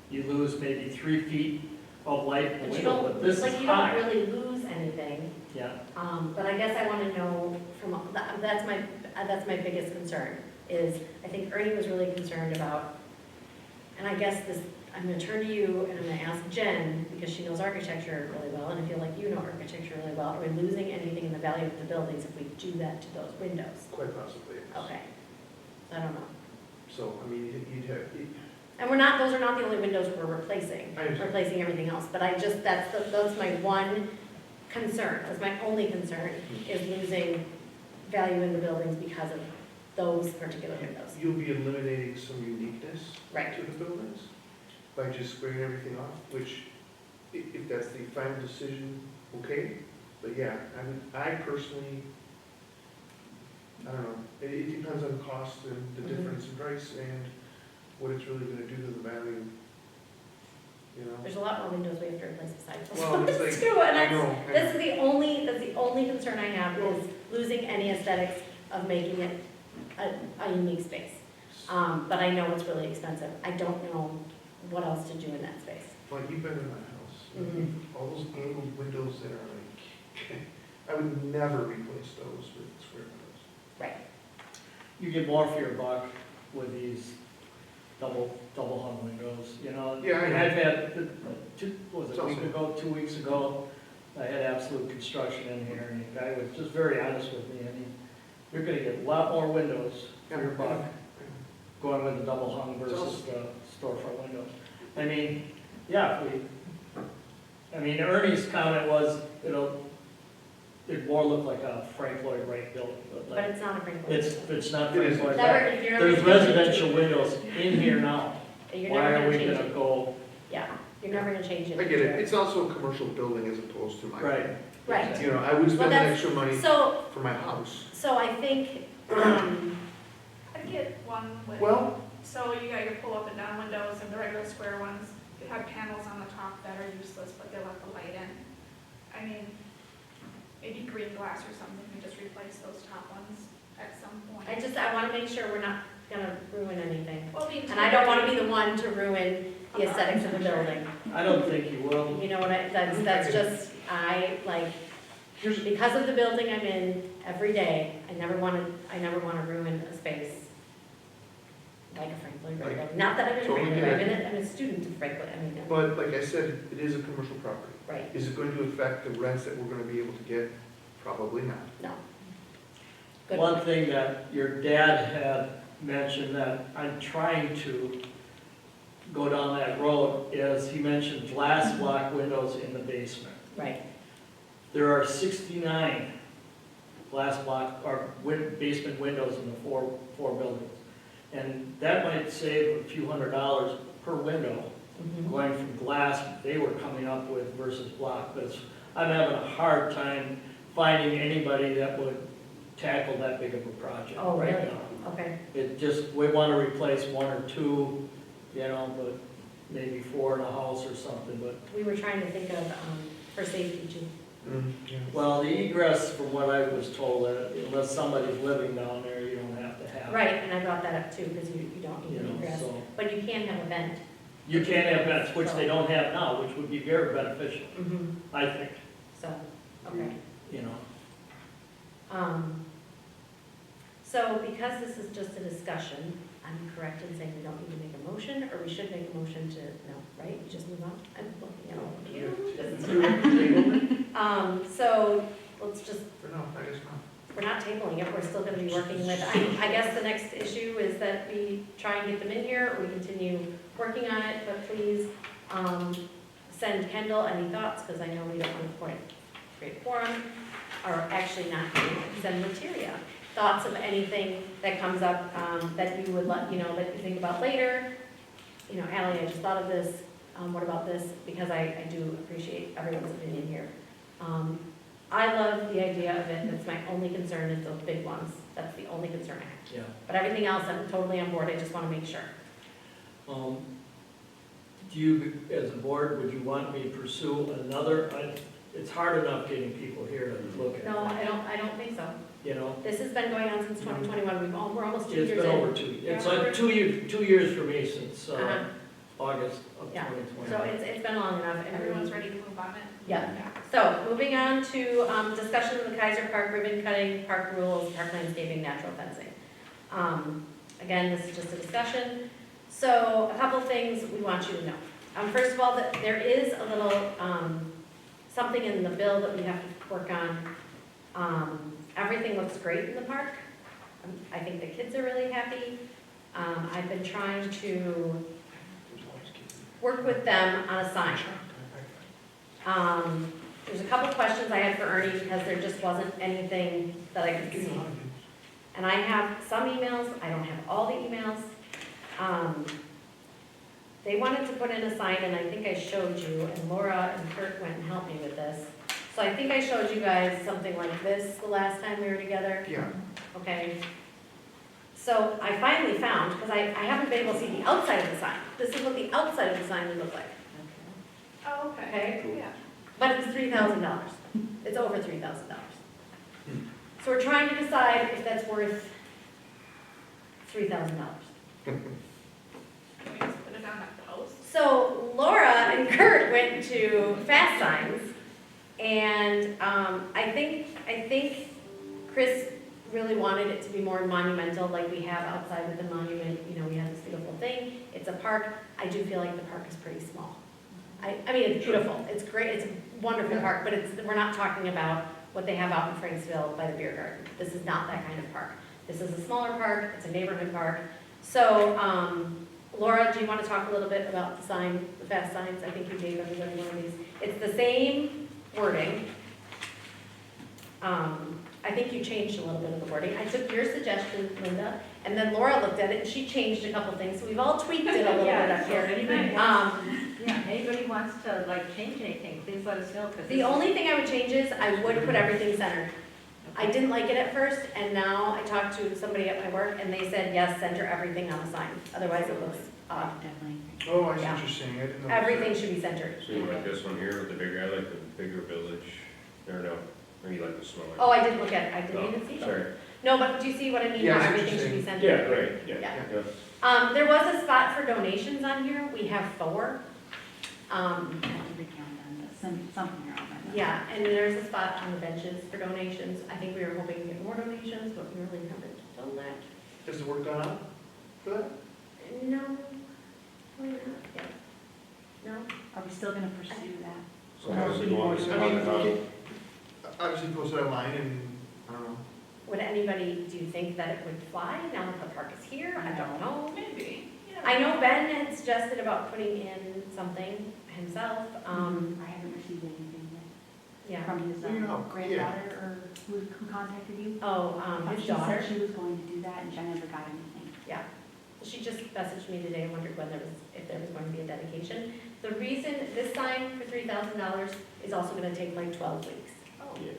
You lose maybe 3 feet of light in the But you window, but this don't, is like, you don't high. really lose anything. Yeah, But I guess I want to know from, that's my biggest concern, is I think Ernie was really concerned about, and I guess this, I'm going to turn to you and I'm going to ask Jen, because she knows architecture really well, and I feel like you know architecture really well. Are we losing anything in the value of the buildings if we do that to those windows? Quite possibly, yes. Okay, I don't know. So, I mean, you'd have, And we're not, those are not the only windows we're replacing, I understand. replacing everything else, but I just, that's my one concern, that's my only concern, is losing value in the buildings because of those particular windows. you'll be eliminating some uniqueness Right. to the buildings by just squaring everything off, which, if that's the final decision, okay. But yeah, I personally, I don't know, it depends on the cost and the Mhm. difference in price and what it's really gonna do to the value, you know? There's a lot more windows we have to replace besides those Well, it's ones like, too, and I that's, know, that's the only concern I have, is losing any aesthetics of making it a unique space. But I know it's really expensive, I don't know what else to do in that space. Like, you've been in my house, Mhm. all those angled windows that are like, I would never replace those with square windows. Right. you get more for your buck with these double hung windows, you know? Yeah, I And know. I've had, what was it, It's a week also- ago, 2 weeks ago, I had Absolute Construction in here, and the guy was just very honest with me, and you're gonna get a lot more windows for your buck going with the double hung versus the storefront windows. I mean, yeah, Ernie's comment was, it'd more look like a Frank Lloyd Wright building, but But like, it's not a Frank. it's not It Frank is. Lloyd Never, Wright. if you're never. There's residential windows in here now. You're Why never are gonna we change gonna it. go, Yeah, you're never gonna change it. I get it, it's also a commercial building as opposed to my. right? Right. You know, I would Well, spend the that's- extra money So, for my house. so I think, I'd get one with, Well, so you got your pull up and down windows and the regular square ones. You have panels on the top that are useless, but they let the light in. I mean, maybe green glass or something, you just replace those top ones at some point. I wanna make sure we're not gonna ruin anything. Well, the And I don't wanna be the one to ruin the aesthetics of the building. I don't think you will. You know what that's just, here's, because of the building I'm in every day, I never wanna ruin a space like a Frank Lloyd Wright Like, building. Not that I'm in totally Frank Lloyd, get I'm a student of Frank Lloyd, but like I said, it is a commercial property. right, Is it going to affect the rents that we're gonna be able to get? Probably not. no. Good. One thing that your dad had mentioned that I'm trying to go down that road is he mentioned glass block windows in the basement. Right, There are 69 glass block or basement windows in the four buildings. And that might save a few $100s per window mhm, going from glass they were coming up with versus block. But I'm having a hard time finding anybody that would tackle that big of a project Oh, right really? now. okay. It just, we want to replace 1 or 2, but maybe 4 in a house or something, but, We were trying to think of, for safety too. Yeah. well, the egress, from what I was told, unless somebody's living down there, you don't have to have. Right, and I brought that up too, because you don't You need know, egress, so, but you can have a vent. you can't have vents, which they don't have now, which would be very beneficial, Mhm, I think, so, okay. you know. So because this is just a discussion, I'm correct in saying we don't need to make a motion, or we should make a motion to, no, right? You just move on? I'm looking at all of you. So let's just, For now, I guess not. we're not tabling it, we're still gonna be working with, I guess the next issue is that we try and get them in here, or we continue working on it, but please, send Kendall any thoughts, because I know we don't want to create a forum, or actually not, send Materia. Thoughts of anything that comes up, that you would let, that you think about later. Ally, I just thought of this, what about this? Because I do appreciate everyone's opinion here. I love the idea of it, that's my only concern is those big ones. That's the only concern I have. Yeah. But everything else, I'm totally on board, I just want to make sure. Do you, as a board, would you want me to pursue another, it's hard enough getting people here to look at it. No, I don't think so. You know, This has been going on since 2021, we're almost 2 it's years been in. over 2 years. It's Yeah. like 2 years for me since Uh-huh. August of Yeah. 2020. So it's been long enough. and Everyone's ready to move on it. Yeah. So, moving on to discussion of the Kaiser Park ribbon cutting, park rules, park landscaping, natural fencing. Again, this is just a discussion. So, a couple things we want you to know. First of all, that there is a little, something in the bill that we have to work on. Everything looks great in the park. I think the kids are really happy. I've been trying to work with them on a sign. There's a couple questions I had for Ernie because there just wasn't anything that I could see. And I have some emails, I don't have all the emails. They wanted to put in a sign, and I think I showed you, and Laura and Kurt went and helped me with this. So I think I showed you guys something like this the last time we were together. Yeah. Okay. So I finally found, because I haven't been able to see the outside of the sign. This is what the outside of the sign would look like. Oh, okay. Okay. Yeah. But it's $3,000. It's over $3,000. So we're trying to decide if that's worth $3,000. Can we just put it on a post? So Laura and Kurt went to Fast Signs, and I think Chris really wanted it to be more monumental, like we have outside with the monument. You know, we have this beautiful thing. It's a park. I do feel like the park is pretty small. I mean, it's beautiful. It's great. It's a wonderful park, but we're not talking about what they have out in Franksville by the beer garden. This is not that kind of park. This is a smaller park. It's a neighborhood park. So, Laura, do you want to talk a little bit about the sign, the Fast Signs? I think you gave everybody one of these. It's the same wording. I think you changed a little bit of the wording. I took your suggestion, Linda, and then Laura looked at it and she changed a couple things. So we've all tweaked it a little bit up here. Anybody wants to like change anything, please let us know. The only thing I would change is I would put everything centered. I didn't like it at first, and now I talked to somebody at my work, and they said, yes, center everything on the sign. Otherwise, it looks odd. Definitely. Oh, I see Yeah. what you're saying, I didn't know. Everything should be centered. So you like this one here with the bigger, I like the bigger village, or no, or you like the smaller? Oh, I did look at it. I didn't even see it. Sorry. No, but do you see what I mean? Yeah, I How see what everything you're should be saying. centered. Yeah, right, yeah, Yeah. yeah. There was a spot for donations on here. We have 4. I have to recount them, but something around that. Yeah, and there's a spot on the benches for donations. I think we were hoping to get more donations, but we really haven't done that. Has the work gone on for that? No, probably not yet. No? Are we still gonna pursue that? So how's it going? Obviously posted online and, I don't know. Would anybody, do you think that it would fly now that the park is here? I don't know. Maybe. I know Ben had suggested about putting in something himself. I haven't received anything yet Yeah. from his Well, you know, granddaughter or who contacted you. Oh, his daughter. She said she was going to do that and I never got anything. Yeah. She just messaged me today and wondered if there was going to be a dedication. The reason this sign for $3,000 is also going to take like 12 weeks. Oh. Yeah.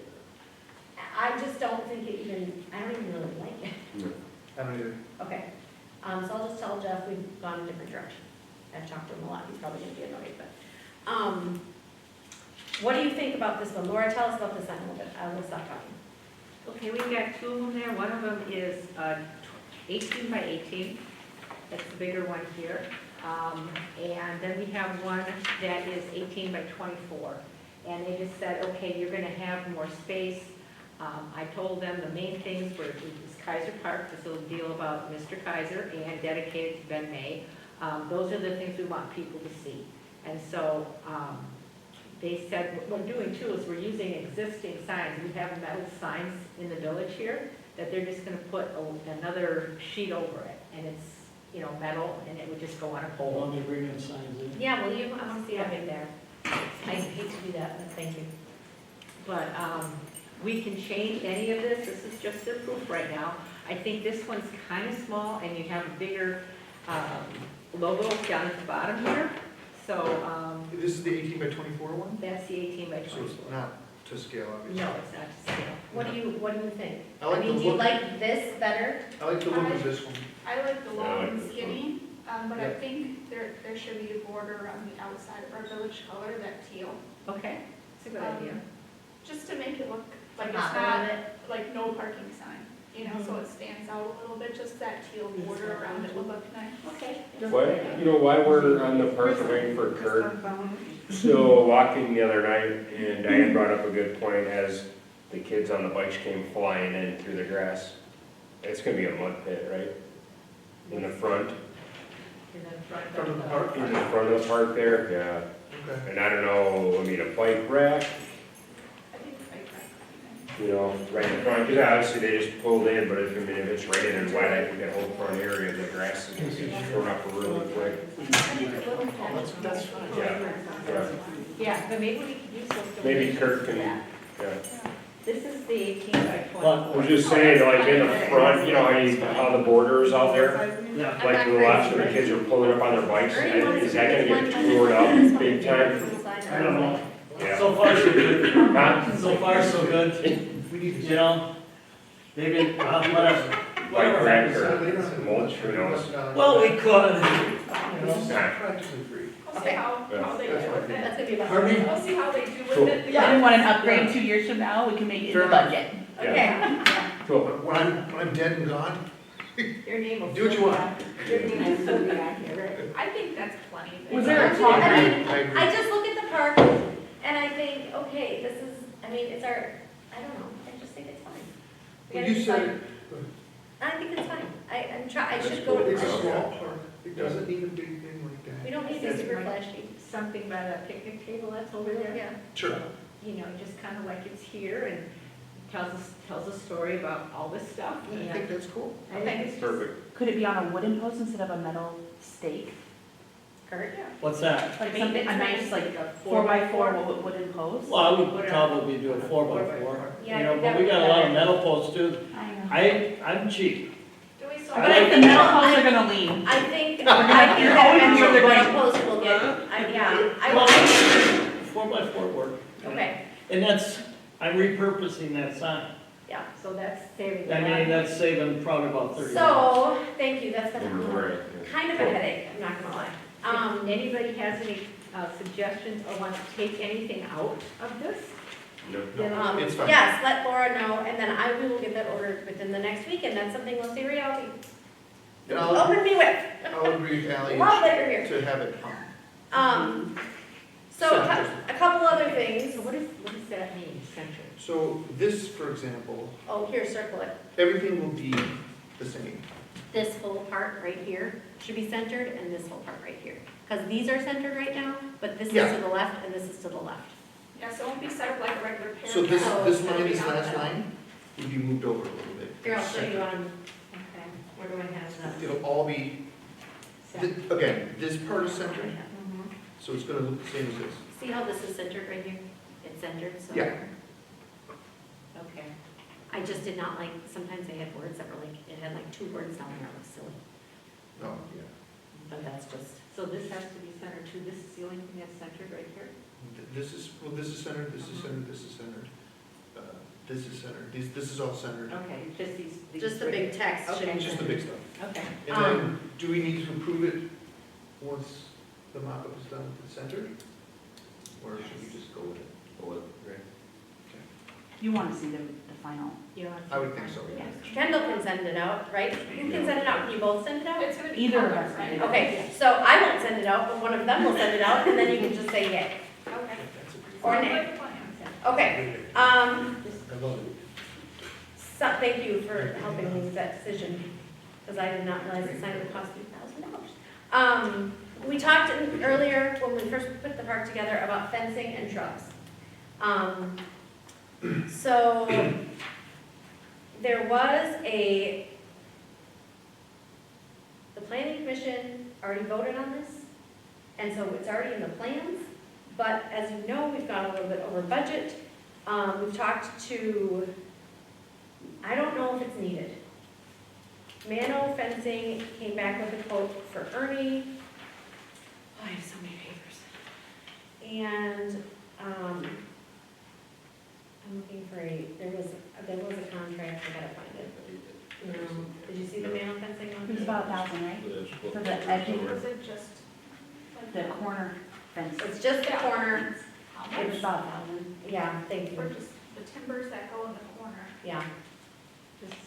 I just don't think it even, I don't even really like it. I don't either. Okay. So I'll just tell Jeff we've gone a different direction. I've talked to him a lot. He's probably going to be annoyed, but. What do you think about this one? Laura, tell us about this sign a little bit. I will stop talking. Okay, we've got 2 of them there, one of them is 18 by 18, that's the bigger one here. And then we have one that is 18 by 24. And they just said, okay, you're gonna have more space. I told them the main things were this Kaiser Park, this little deal about Mr. Kaiser and dedicated to Ben May. Those are the things we want people to see. And so they said, what we're doing too is we're using existing signs. We have metal signs in the village here that they're just gonna put another sheet over it. And it's, you know, metal and it would just go on a How pole. long they bring in signs in? Yeah, will you? I want to see how big they are. I hate to do that, but thank you. But we can change any of this. This is just their proof right now. I think this one's kind of small and you have a bigger logo down at the bottom here. So, This is the 18 by 24 one? that's the 18 by So it's 24. not to scale, obviously. No, it's not to scale. What do you think? I like the mean, do you look. like this better? I like the look of this one. I like the I long like and this skinny, but I Yeah. think there should be a border around the outside of our village color, that teal. Okay, it's a good idea. Just to make it look like it's Pop a not, little bit. like no parking sign, you know, so it stands out a little bit, just that teal border around it would look nice. Okay. What, you know, while we're on the park and waiting for Kurt, so walking the other night, and Diane brought up a good point as the kids on the bikes came flying in through the grass. It's gonna be a mud pit, right? In the front, In the front Front of the park? in the front of the park there, yeah. Okay. And I don't know, I mean, a bike rack, I think the bike rack would be nice. you know, right in the front, because obviously they just pulled in, but if, I mean, if it's raining and wet, I think that whole front area, the grass is gonna be torn up really quick. I think a little Oh, that's fine. Yeah. Yeah, but maybe we could use those. Maybe donations Kurt for can, that. yeah. This is the 18 by Well, 24. I was just saying, like, in the front, you know, how the border is out there? Yeah. Like the left, where the kids are pulling up on their bikes, is that gonna get torn up big time? I don't know. Yeah. So far, so good. Huh? So far, so good. We need to. You know, maybe, whatever. Bike rack happens. or mulch, who knows? Well, we could. It's not practically free. I'll see how they do with it. That's gonna be about. Pardon me? I'll see how they do Cool. with it. Yeah, we want an upgrade 2 years from now, we can make it in Fair the enough. budget. Okay, Cool. When I'm dead and gone, Your name will. Do what you still be want. on- Your name will still be on here, right? I think that's plenty. Was there a I talk? mean, I agree. I just look at the park and I think, okay, this is, I mean, it's our, I don't know, I just think it's fine. We Well, gotta you said decide- it, I think it's fine. I That's should go, cool. it's a I- small park, it doesn't need a big thing like we that. don't need this super flashy. Something by the picnic table that's over there. Yeah. Sure. You know, just kind of like it's here and tells a story about all this stuff. I think that's cool. I think it's just. Perfect. Could it be on a wooden post instead of a metal stake? Kurt? What's that? Like something, a nice like a 4x4 wooden post? Well, I would probably do a 4x4. Yeah, You I know, think but that we would got be a lot of better. metal posts too. I know. I'm cheap. Do we still? But if the metal posts are gonna lean. I think You're that always eventually sure they're the going- post will get, yeah, Well, I, 4x4 work. okay, And I'm repurposing that sign. yeah. So that's saving. I a mean, lot. that's saving probably about 30 dollars. So, thank you, that's been Right. kind of a headache, I'm not gonna lie. Anybody has any suggestions or wants to take anything out of this? No. Then It's fine. Yes, let Laura know, and then we will get that ordered within the next week, and that's something we'll see reality. And I'll Open me with. I'll agree with Ally Love that you're here. to have it. So a couple other things. So what does that mean, centered? So this, for example, Oh, here, circle it. everything will be the same. This whole part right here should be centered, and this whole part right here. Because these are centered right now, but this is Yeah. to the left, and this is to the left. Yeah, so it won't be set up like a regular paragraph. So this Oh, line, it'll be this out last there. line, will be moved over a little bit. Here, I'll show you on, Okay. where do I have that? It'll all be, again, this part is centered, Mhm. so it's gonna look the same as this. See how this is centered right here? It's centered, so. Yeah. Okay. I just did not like, sometimes they had words that were like, it had like 2 words down there, it was silly. Oh, yeah. But that's just, So this has to be centered too, this is the only thing that's centered right here? This is, well, this is centered, this is centered, this is centered. This is centered, this is all centered. Okay, just these. just the big text should Okay. be Just the centered. big stuff. Okay. And then, do we need to approve it once the mock-up is done with it centered? Or should we just go with it? You want to see the final. You know, I would think so, yeah. Kendall can send it out, right? Who can send it out? Can you both send it out? It's gonna be Either of public, us right? can. Okay, so I won't send it out, but one of them will send it out, and then you can just say yay. Okay. That's a- Or Sounds nay. like a plan. Okay, I love it. so, thank you for helping me with that decision, because I did not realize the sign would cost $3,000. We talked earlier, when we first put the park together, about fencing and shrubs. So, there was the planning commission already voted on this, and so it's already in the plans, but as you know, we've gone a little bit over budget. We've talked to, I don't know if it's needed. Mano Fencing came back with a quote for Ernie. Oh, I have so many papers. And, I'm looking for there was a contract, I gotta find it. Did you see the manual fencing one? It was about 1,000, right? For the edging, Was it just like the corner fence. It's just the corner, It was about 1,000. yeah, thank Or you, just the timbers that go in the corner? yeah.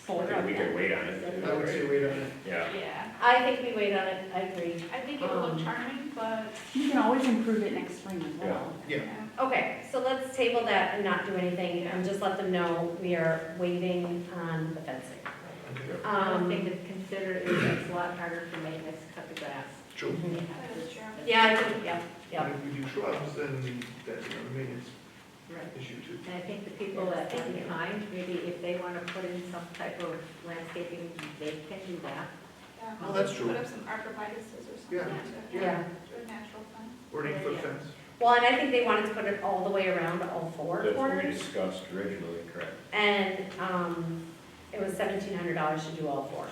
I think we could wait on it. I would say wait on it. Yeah. Yeah, I think we wait on it, I agree. I think it would look charming, but, You can always improve it next spring as well. Yeah. yeah. Okay, so let's table that and not do anything, and just let them know we are waiting on the fencing. One thing to consider is it's a lot harder for maintenance to cut the grass. True. That is true. Yeah, I think, yeah, yeah. And if we do shrubs, then that's another maintenance Right. issue too. And I think the people that are behind, maybe if they want to put in some type of landscaping, they can do that. Yeah. Oh, that's true. Put up some arborvitae's or something Yeah. to, Yeah. do a natural fence. Or an 8-foot fence. Well, and I think they wanted to put it all the way around all four That's what we corners. discussed originally, correct? And, it was $1,700 to do all four.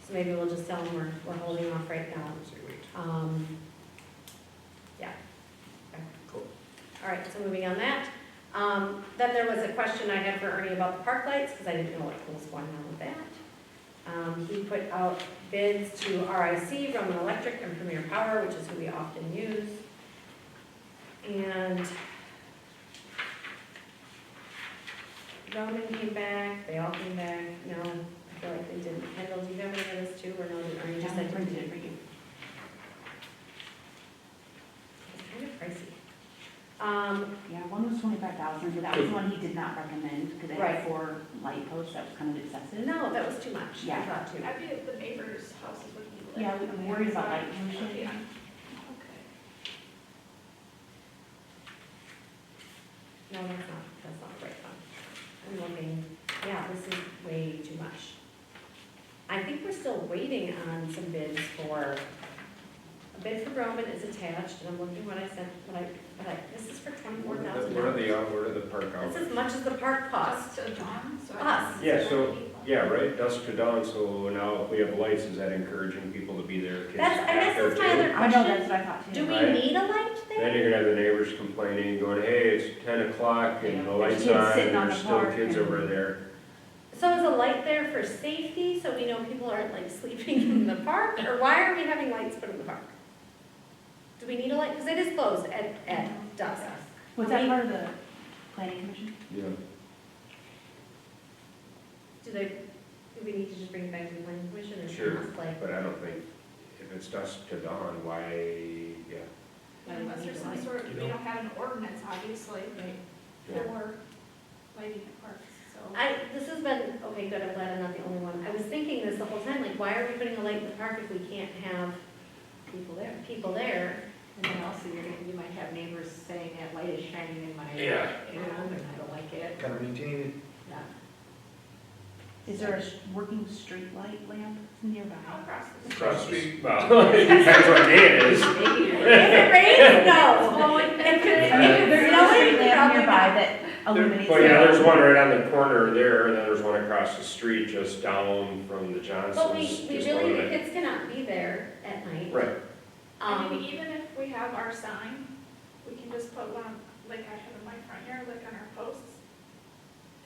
So maybe we'll just tell them we're holding off right now. Say wait. Yeah. Okay. Cool. All right, so moving on that. Then there was a question I had for Ernie about the park lights, because I didn't know what was going on with that. He put out bids to RIC, Roman Electric, and Premier Power, which is who we often use. And Roman came back, they all came back, no, I feel like they didn't. Kendall, do you have any of this too, or no, did Ernie just I said? printed it for you. It's kind of pricey. Yeah, one was 25,000, but that was the one he did not recommend, because it Right. had 4 light posts, that was kind of excessive. No, that was too much, I Yeah. thought too. I'd be at the neighbor's houses with you. Yeah, I'm worried about light pollution. Yeah. No, that's not the right one. I'm looking, yeah, this is way too much. I think we're still waiting on some bids for, a bid for Roman is attached, and I'm looking what I sent, this is for $24,000. What are the park hours? That's as much as the park costs. Just to dawn, so. Us. Yeah, so, yeah, right, dusk to dawn, so now if we have lights, is that encouraging people to be there? Kids I guess after that's my too? other I know, question. that's what I thought too. Do we Right. need a light Then there? you're gonna have the neighbors complaining, going, hey, it's 10 o'clock and the lights Kids on, sitting on and the there's still park kids and- over there. So is a light there for safety, so we know people aren't like sleeping in the park, or why are we having lights put in the park? Do we need a light, because it is closed at dusk. Was that part of the planning commission? Yeah. Do we need to just bring it back to the planning commission, or should Sure. we just like? But I don't think, if it's dusk to dawn, why, yeah. Unless there's some sort of, we don't have an ordinance, obviously, Yeah. for lighting the parks, so. This has been, okay, good, I'm glad I'm not the only one. I was thinking this the whole time, like, why are we putting a light in the park if we can't have people there? And then also you might have neighbors saying that light is shining in my Yeah. room and I don't like it. Kind of maintain it. Yeah. Is there a working street light lamp nearby? Across the street. Across the street, well, it depends what day it is. Maybe If it rains, no. Blowing It could, I mean, if there it's is a snowing, street lamp probably nearby not. that illuminates. Well, yeah, the- there's one right on the corner there, and then there's one across the street, just down from the Johnsons. But we just really, one the of kids cannot be there at night. Right, I mean, even if we have our sign, we can just put one, like I have in my front yard, like on our posts.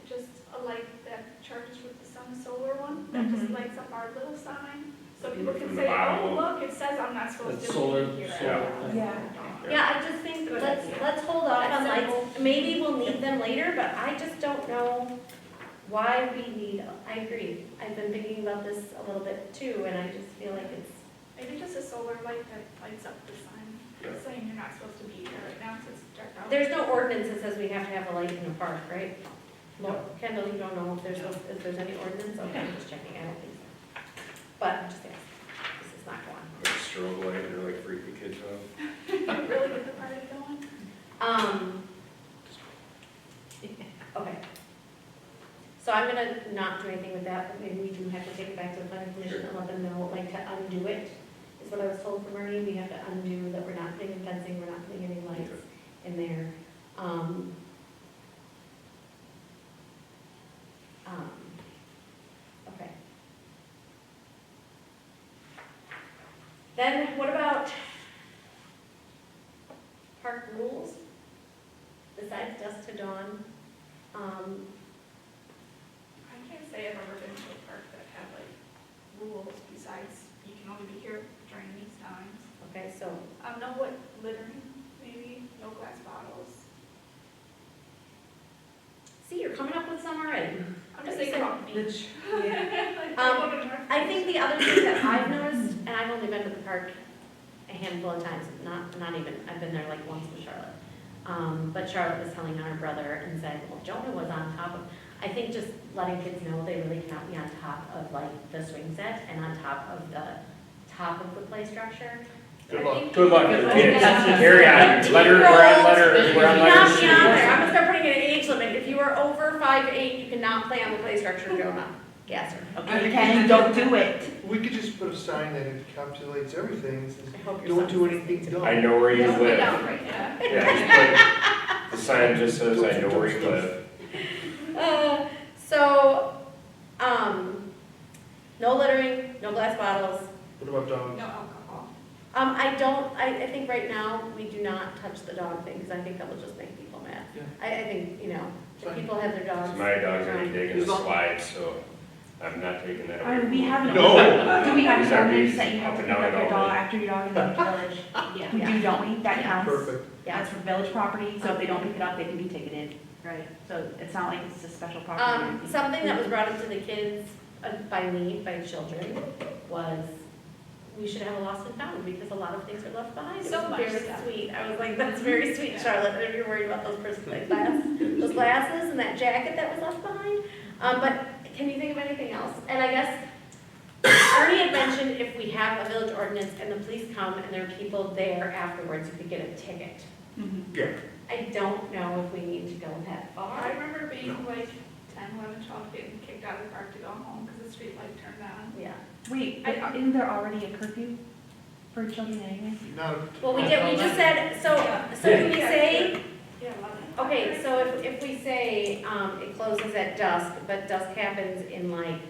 It just a light that charges with the sun, a solar one, that just Mhm. lights up our little sign. So people can From the say, bottom. oh, look, it says I'm not supposed That's to solar- be here. solar. Yeah. Yeah, I just think, Good let's idea. hold off on That's lights. Maybe we'll need them later, but I just don't know why we need, I agree. I've been thinking about this a little bit too, and I just feel like it's, Maybe just a solar light that lights up the sign, Yeah. saying you're not supposed to be here right now, since it's dark out. there's no ordinance that says we have to have a light in the park, right? Well, Kendall, you don't know if there's any ordinance? Okay, I'm just checking, I don't think so. But I'm just asking, this is not one. like a strobe light, they're like freak the kids out. Really get the party going. Okay. So I'm gonna not do anything with that, but maybe we do have to take it back to the planning commission and let them know, like, to undo it, is what I was told from Ernie. We have to undo that we're not putting in fencing, we're not putting any lights in there. Okay. Then what about park rules? besides, you can only be here during these times. Okay, so, No wood littering, maybe, no glass bottles. see, you're coming up with some already. I'm just thinking about the beach. I think the other thing that I've noticed, and I've only been to the park a handful of times, not even, I've been there like once with Charlotte. But Charlotte was telling her brother and said, well, Jonah was on top of, I think just letting kids know they really cannot be on top of like the swing set and on top of the play structure. Good luck. Good luck, kids. Carry on. Letter, we're on letter, we're on letter Not C. beyond there, I'm gonna start putting an age limit. If you are over 5'8", you cannot play on the play structure, Jonah. Gasser. Okay, Ken, don't do it. We could just put a sign that encapsulates everything, says, I hope your don't do son's anything listening to dumb. I know where you Don't live. put it out right now. Yeah, just put, the sign just says, I know where you live. No littering, no glass bottles. What about dogs? No alcohol. I think right now, we do not touch the dog thing, because I think that will just make people mad. Yeah. I think, if Fine. people have their dogs. My dog's already taking the As long- slide, so I'm not taking that away. We have an, No. do we have These an are ordinance these that you have up to and pick down up your all dog day. after your dog is in the village? We Yeah. do, don't we? That counts. Perfect. That's for village property, so if they don't pick it up, they can be ticketed. Right. So it's not like it's a special property. or anything. Something that was brought up to the kids by children, was we should have a lost and found, because a lot of things are left behind. It So was much very stuff. sweet. I was like, that's very sweet, Charlotte, if you're worried about those personal those glasses and that jacket that was left behind. But can you think of anything else? And I guess Ernie had mentioned if we have a village ordinance and the police come and there are people there afterwards, you could get a ticket. Mhm. Yeah. I don't know if we need to go that I far. remember being like 10, 11, 12, getting kicked out of the park to go home because the street light turned on. Yeah. Wait, isn't there already a curfew for children anyway? Not, Well, we just said, so can we say, Yeah, 11. okay, so if we say, it closes at dusk, but dusk happens in like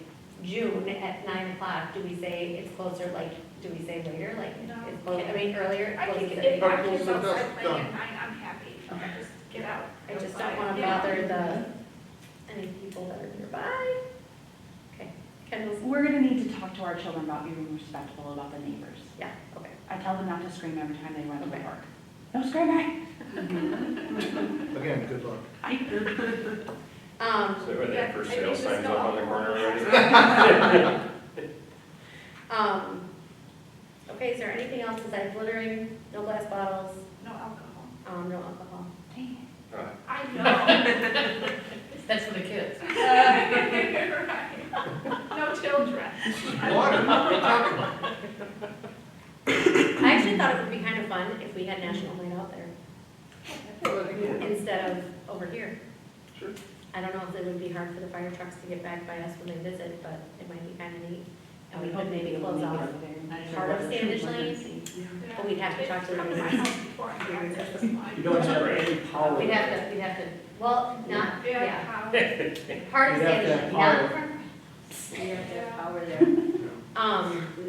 June at 9 o'clock, do we say it's closer, like, do we say later, like, No. it's close, I mean, earlier, it I closes think at if 8? our Park kids closes at outside dusk, playing done. at 9, I'm happy. Okay. Just get out. I just Go don't play. wanna Yeah. bother any people that are nearby. Okay, Kendall's, We're gonna need to talk to our children about being respectful about the neighbors. yeah, okay. I tell them not to scream every time they run to the Okay. park. No screaming! again, good luck. So are yeah, they for I sale think signs just up go on the corner alcohol. already? Okay, is there anything else besides littering, no glass bottles, No alcohol. no alcohol? Dang it. I know. That's for the kids. Right. No children. Water, what are we talking about? I actually thought it would be kind of fun if we had National Night out there Well, I think we're- instead of over here. Sure. I don't know if it would be hard for the fire trucks to get back by us when they visit, but it might be kind of neat. And we could maybe close off part of Standish Lane, but we'd have to talk to Come to my them. house before I can access this line. You don't have any power. We'd have to, well, not, yeah, How? part of You'd have to Standish have Lane, power. not from. We have to have power there. We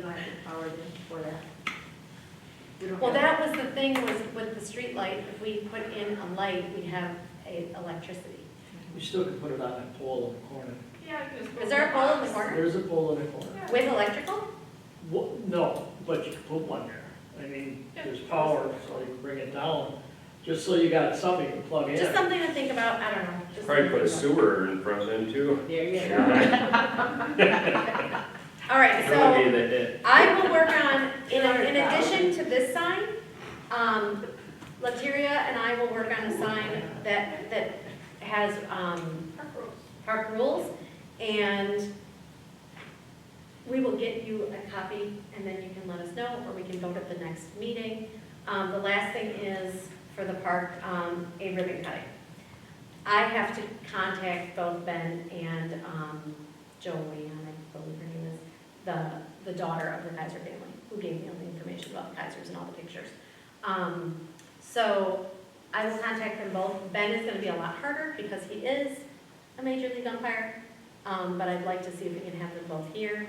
don't have the power there for that. Well, that was the thing was with the street light, if we put in a light, we'd have electricity. You still could put it on that pole in the corner. Yeah, I can just. Is there a pole in the corner There's a pole in the corner. Yeah. with electrical? Well, no, but you could put one there. I mean, there's power, so you can bring it down, just so you got something you can plug in. Just something to think about, I don't know. just Probably something put a to think sewer in front of them too. about. There you go. All right, That would so be the hit. I will work on, in addition to this sign, Lateria and I will work on a sign that has, park rules, and we will get you a copy, and then you can let us know, or we can vote at the next meeting. The last thing is, for the park, a ribbon cutting. I have to contact both Ben and Joanne, I believe her name is, the daughter of the Kaiser family, who gave me all the information about the Kaisers and all the pictures. So I will contact them both. Ben is gonna be a lot harder, because he is a major league umpire, but I'd like to see if we can have them both here.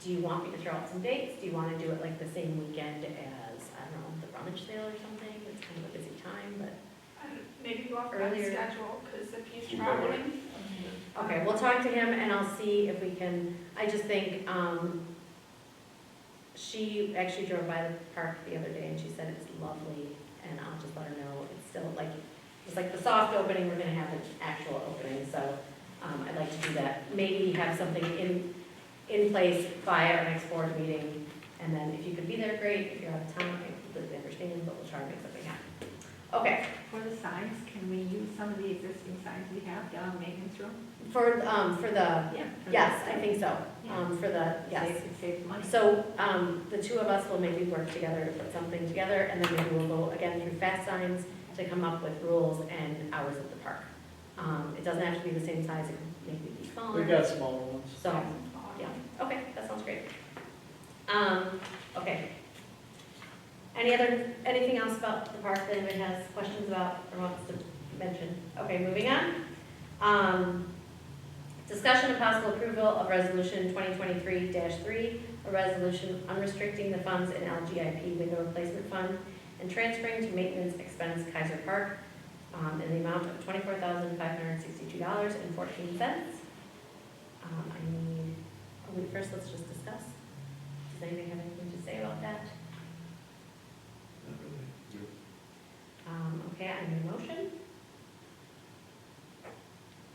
Do you want me to throw out some dates? Do you want to do it like the same weekend as, I don't know, the rummage sale or something? It's kind of a busy time, but. Maybe go off that Earlier. schedule, because if he's You might wanna- traveling. Okay, we'll talk to him and I'll see if we can, I just think, she actually drove by the park the other day and she said it's lovely, and I'll just let her know, it's still like, it's like the soft opening, we're gonna have an actual opening, so, I'd like to do that. Maybe have something in place by our next board meeting, and then if you could be there, great, if you're out of town, I completely understand, but we'll try to make something happen. Okay, For the signs, can we use some of the existing signs we have down in the maintenance room? for the, Yeah. yes, I think so, for the, yes. Save money. So, the two of us will maybe work together to put something together, and then maybe we'll go again through fast signs to come up with rules and hours of the park. It doesn't have to be the same size, it can maybe be smaller. We got smaller ones. So, yeah, okay, that sounds great. Okay. Anything else about the park that anybody has questions about or wants to mention? Okay, moving on. Discussion and possible approval of resolution 2023-3, a resolution unrestricting the funds in LGIP window replacement fund and transferring to maintenance expense Kaiser Park in the amount of $24,562.14. First, let's just discuss. Does anybody have anything to say about that? Not really. Okay, I need a motion.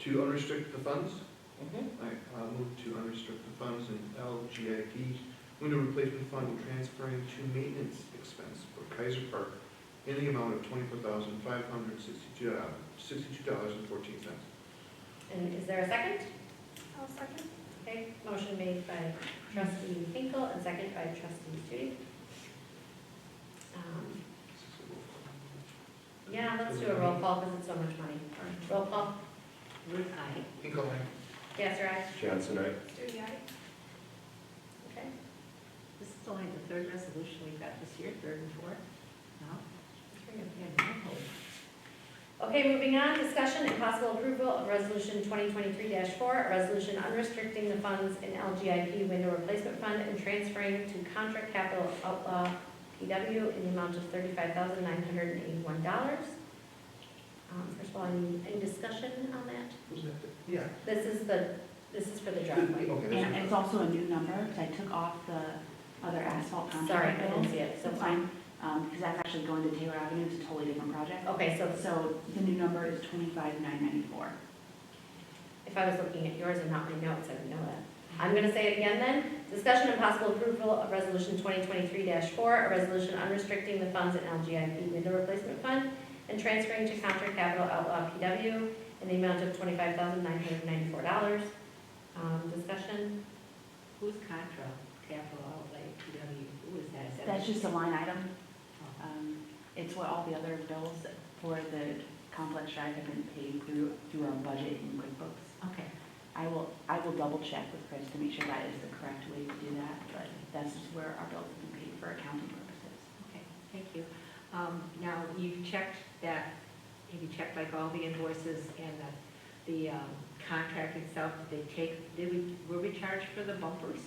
To unrestrict the funds, Mm-hmm. I move to unrestrict the funds in LGIP window replacement fund and transferring to maintenance expense for Kaiser Park in the amount of $24,562.14. And is there a second? I'll second. Okay, motion made by trustee Hinkle and second by trustee Judy. Yeah, let's do a roll call because it's so much money. Roll call. Ruth, aye. Hinkle, aye. Yes, right? Johnson, aye. Judy, aye. Okay. This is only the third resolution we've got this year, third and fourth. No? Yeah, no. Okay, moving on, discussion and possible approval of resolution 2023-4, a resolution unrestricting the funds in LGIP window replacement fund and transferring to contract capital outlaw PW in the amount of $35,981. First of all, any discussion on that? Was that yeah. This is for the driveway. Okay, And it's also a new number, because I took off the other asphalt Sorry, contract I didn't bills. see it, so That's fine. fine, because that's actually going to Taylor Avenue, it's a totally different project. Okay, so So the new number is 25,994. if I was looking at yours and not my notes, I would know that. I'm gonna say it again then. Discussion and possible approval of resolution 2023-4, a resolution unrestricting the funds in LGIP window replacement fund and transferring to contract capital outlaw PW in the amount of $25,994. Discussion. Who's contra capital outlay, PW, who is that? Is that? That's just a line item. It's what all the other bills for the complex drive have been paid through our budget in QuickBooks. Okay, I will double check with Chris to make sure that is the correct way to do that, but that's just where our bills have been paid for accounting purposes. okay, thank you. Now, you've checked that, have you checked like all the invoices and the contract itself, were we charged for the bumpers?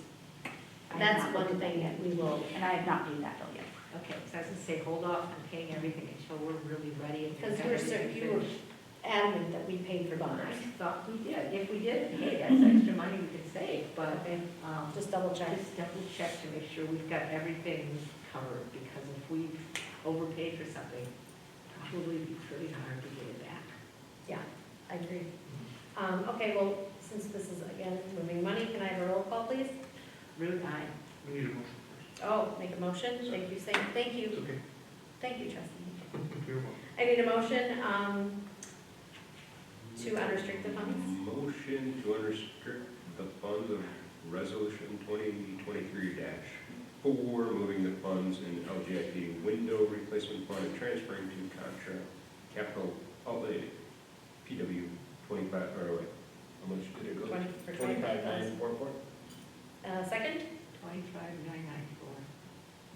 I have That's not one looked at thing yet. that we will, And I have not paid that bill yet. Okay, so I was gonna say, hold off on paying everything until we're really ready. and because we've got everything you were finished. adamant that we paid for I bumpers. thought we did. If we did, hey, that's extra money we could save, but, Okay, just double check. just double check to make sure we've got everything covered, because if we've overpaid for something, probably be pretty hard to get it back. Yeah, I agree. Okay, well, since this is again moving money, can I have a roll call, please? Ruth, aye. We need a motion Oh, make a motion. Thank you, thank first. you, It's okay. thank you, trustee. You're welcome. I need a motion to unrestrict the funds. Motion to unrestrict the funds of resolution 2023-4, moving the funds in LGIP window replacement fund and transferring to contract capital outlay PW 25, or wait, how much did it go? 25,944. Second? 25,994.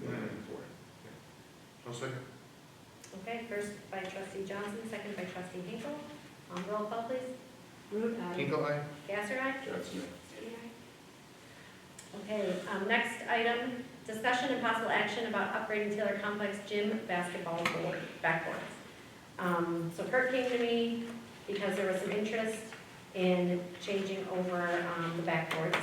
994. I'll second. Okay, first by trustee Johnson, second by trustee Hinkle. Roll call, please. Ruth, aye. Hinkle, aye. Gasser, aye? Johnson, aye. Judy, aye. Okay, next item, discussion and possible action about upgrading Taylor Complex gym basketball backboards. So Kurt came to me because there was some interest in changing over the backboards.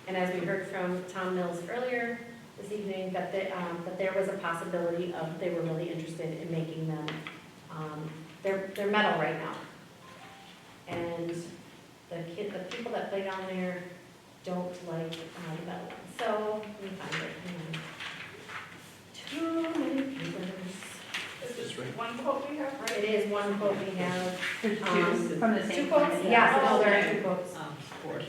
And as we heard from Tom Mills earlier, this evening that that there was a possibility of, they were really interested in making them, they're metal right now. And the people that play down there don't like the metal ones. So, let me find it. Too many papers. This is one quote we have, right? It is one quote we have. From the Two same quotes? company. Yeah, no, there are Okay. two quotes. Can I read it?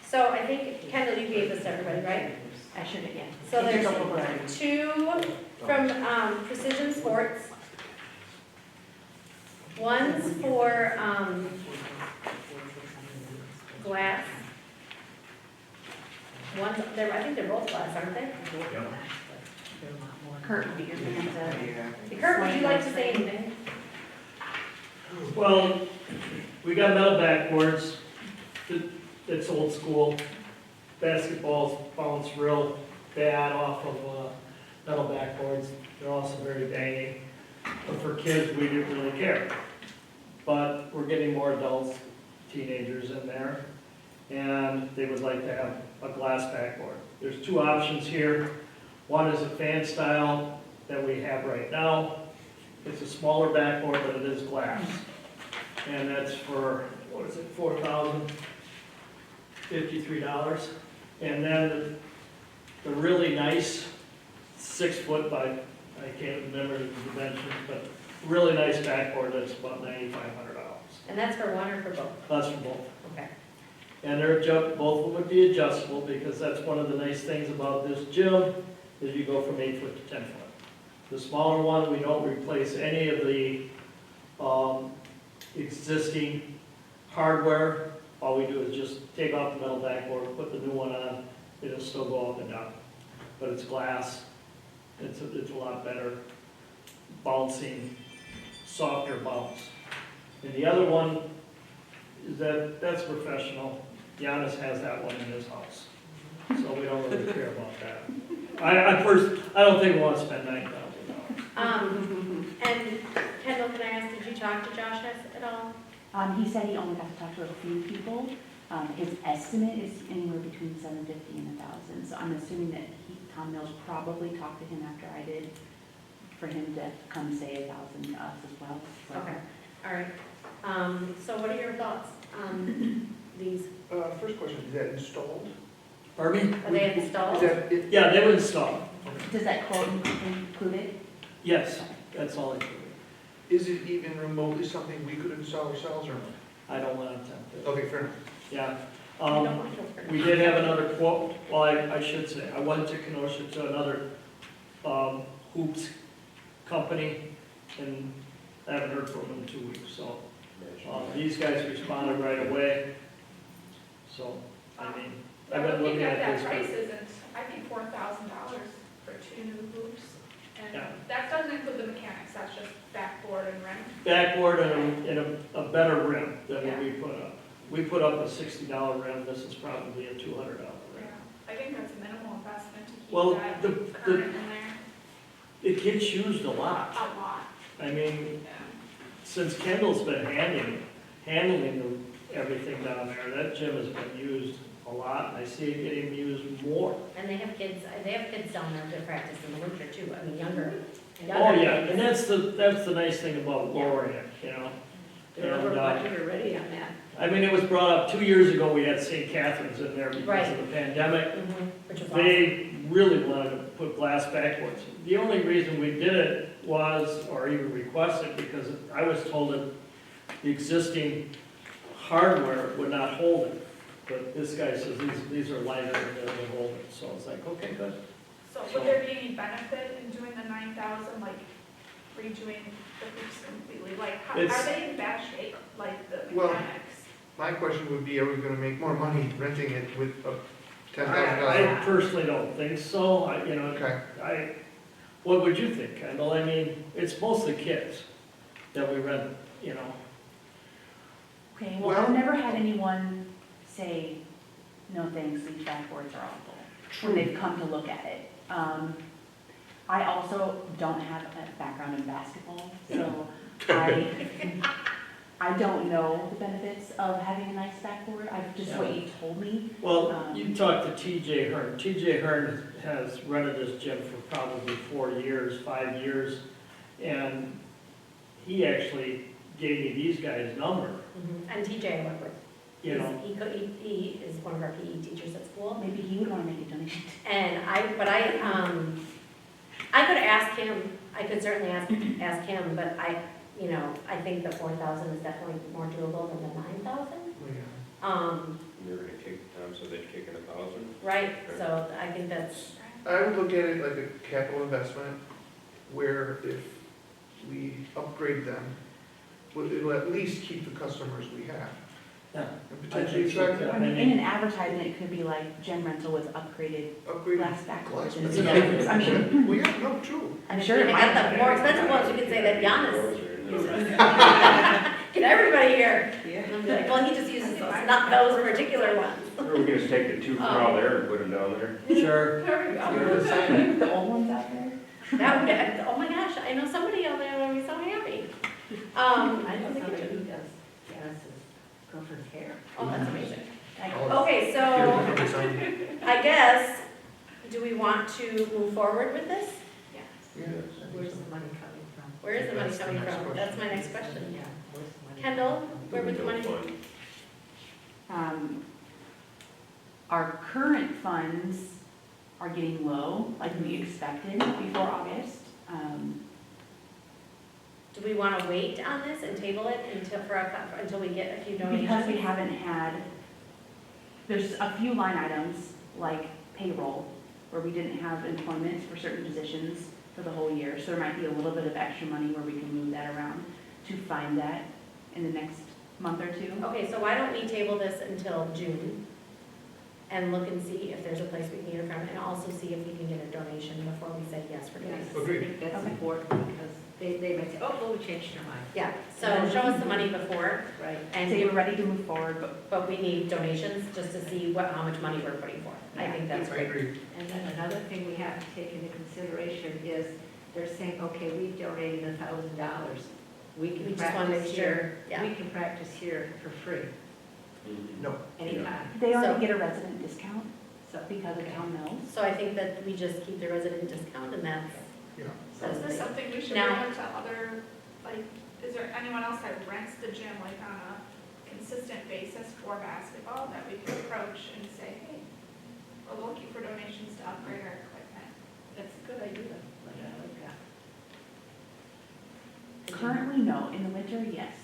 So I think, Kendall, you gave this to everybody, right? I should have, yeah. So there's It's over there. two from Precision Sports. One's for glass. One's, I think they're both glass, aren't they? Kurt, would be your hand Yeah. Kurt, would you like to say anything? Well, we got metal backboards. It's old school. Basketballs bounce real bad off of metal backboards. They're also very banging. But for kids, we didn't really care. But we're getting more adults, teenagers in there, and they would like to have a glass backboard. There's two options here. One is a fan style that we have right now. It's a smaller backboard, but it is glass. And that's for, what is it, $4,053. And then the really nice 6 foot by, I can't remember the dimensions, but really nice backboard that's about $9,500. And that's for one or for both? That's for both. Okay. And both of them would be adjustable, because that's one of the nice things about this gym, is you go from 8 foot to 10 foot. The smaller one, we don't replace any of the existing hardware. All we do is just take off the metal backboard, put the new one on, it'll still go up and down. But it's glass, it's a lot better bouncing, softer bounce. And the other one is that's professional. Giannis has that one in his house, so we don't really care about that. I don't think we want to spend $9,000. And Kendall, can I ask, did you talk to Josh at all? He said he only got to talk to a few people. His estimate is anywhere between $750 and $1,000. So I'm assuming that Tom Mills probably talked to him after I did, for him to come say $1,000 to us as well. So. Okay, all right. So what are your thoughts on these? First question, is that installed? Pardon me? Are they Is installed? that it? Yeah, they were installed. Does that quote include it? Yes, that's all I do. Is it even remotely something we could install ourselves or not? I don't want to attempt it. Okay, fair enough. Yeah. I don't want to- We did have another quote, well, I should say, I went to Kenosha to another hoops company, and I haven't heard from them in 2 weeks, so these guys responded right away. So, I mean, I've been looking at that this. price isn't, I think $4,000 for 2 new hoops. And Yeah. that doesn't include the mechanics, that's just backboard and rim. Backboard and a better rim than what Yeah. we put up. We put up a $60 rim, this is probably a $200 rim. Yeah, I think that's a minimal investment to keep Well, that the- current in there. It gets used a lot. A lot, I mean, yeah. since Kendall's been handling everything down there, that gym has been used a lot, and I see it getting used more. And they have kids down there to practice in the winter too, I mean, younger. Oh, yeah, and that's the nice thing about lowering it, you know? They're over And, budget already on that. I mean, it was brought up 2 years ago, we had St. Catherine's in there because Right. of the pandemic. Which was awesome. They really wanted to put glass backboards. The only reason we did it was, or even requested, because I was told that the existing hardware would not hold it. But this guy says these are lighter and they'll hold it, so it's like, okay, good. So would there be any benefit in doing the 9,000, like redoing the hoops completely? Like, are It's- they in bad shape, like the Well- mechanics? My question would be, are we gonna make more money renting it with a $10,000? I personally don't think so, Okay, what would you think, Kendall? I mean, it's mostly kids that we rent, Okay, well, Well- I've never had anyone say, no thanks, these backboards are awful, when they've come to look at it. I also don't have a background in basketball, so I I don't know the benefits of having a nice backboard, I've just what you told me. Well, you talked to TJ Hearn. TJ Hearn has rented this gym for probably 4 years, 5 years, and he actually gave me these guys' number, And TJ I work with. you know. He is one of our PE teachers at school. Maybe he would wanna make a donation. And I could ask him, I could certainly ask him, but I think the 4,000 is definitely more doable than the 9,000. They're gonna kick, Tom said they'd kick in 1,000. Right, so I think that's, I would look at it like a capital investment, where if we upgrade them, it'll at least keep the customers we have. Yeah. And potentially attract I them. mean, in an advertisement, it could be like gym rental with upgraded Upgrade. glass backboards. Glass and backboards. I mean, Well, yeah, no, true. I'm if sure you it got might. the more expensive ones, you could say that Giannis uses. Get everybody here. And I'm like, well, he just uses those, not those particular ones. Or we can just take the 2 corral there and put them down there. Sure. There we Can go. you put the old ones out there? That would, oh my gosh, I know somebody out there would be so happy. I don't think it Somebody should. who does Janice's girlfriend's hair. Oh, that's amazing. Oh. Okay, so I guess, do we want to move forward with this? Yeah. Where's the money coming from? Where is the money That's the coming next from? question. That's my next question. Yeah, where's the money? Kendall, where would the money? Our current funds are getting low, like we expected before August. Do we want to wait on this and table it until we get a few donations? Because we haven't had, there's a few line items, like payroll, where we didn't have employment for certain positions for the whole year. So there might be a little bit of extra money where we can move that around to find that in the next month or two. Okay, so why don't we table this until June and look and see if there's a place we can get it from, and also see if we can get a donation before we say yes for Yes, this. I Agreed. think that's Okay. important because they may say, oh, well, we changed our mind. Yeah, so show us the money before, Right. And so and, you're ready to move forward, but we need donations just to see how much money we're putting forth. I think that's I great. agree. And then another thing we have to take into consideration is they're saying, okay, we've donated $1,000. We We can just want to make practice sure, here. yeah. We can practice here for free, No. anytime. they already So- get a resident discount So, because of town mills. So I think that we just keep the resident discount, and that's, So is this something we should Now- bring up to other, like, is there anyone else that rents the gym, like, on a consistent basis for basketball that we can approach and say, hey, we're looking for donations to upgrade our equipment? that's a good idea. Like, I like that. Currently, no. In the winter, yes.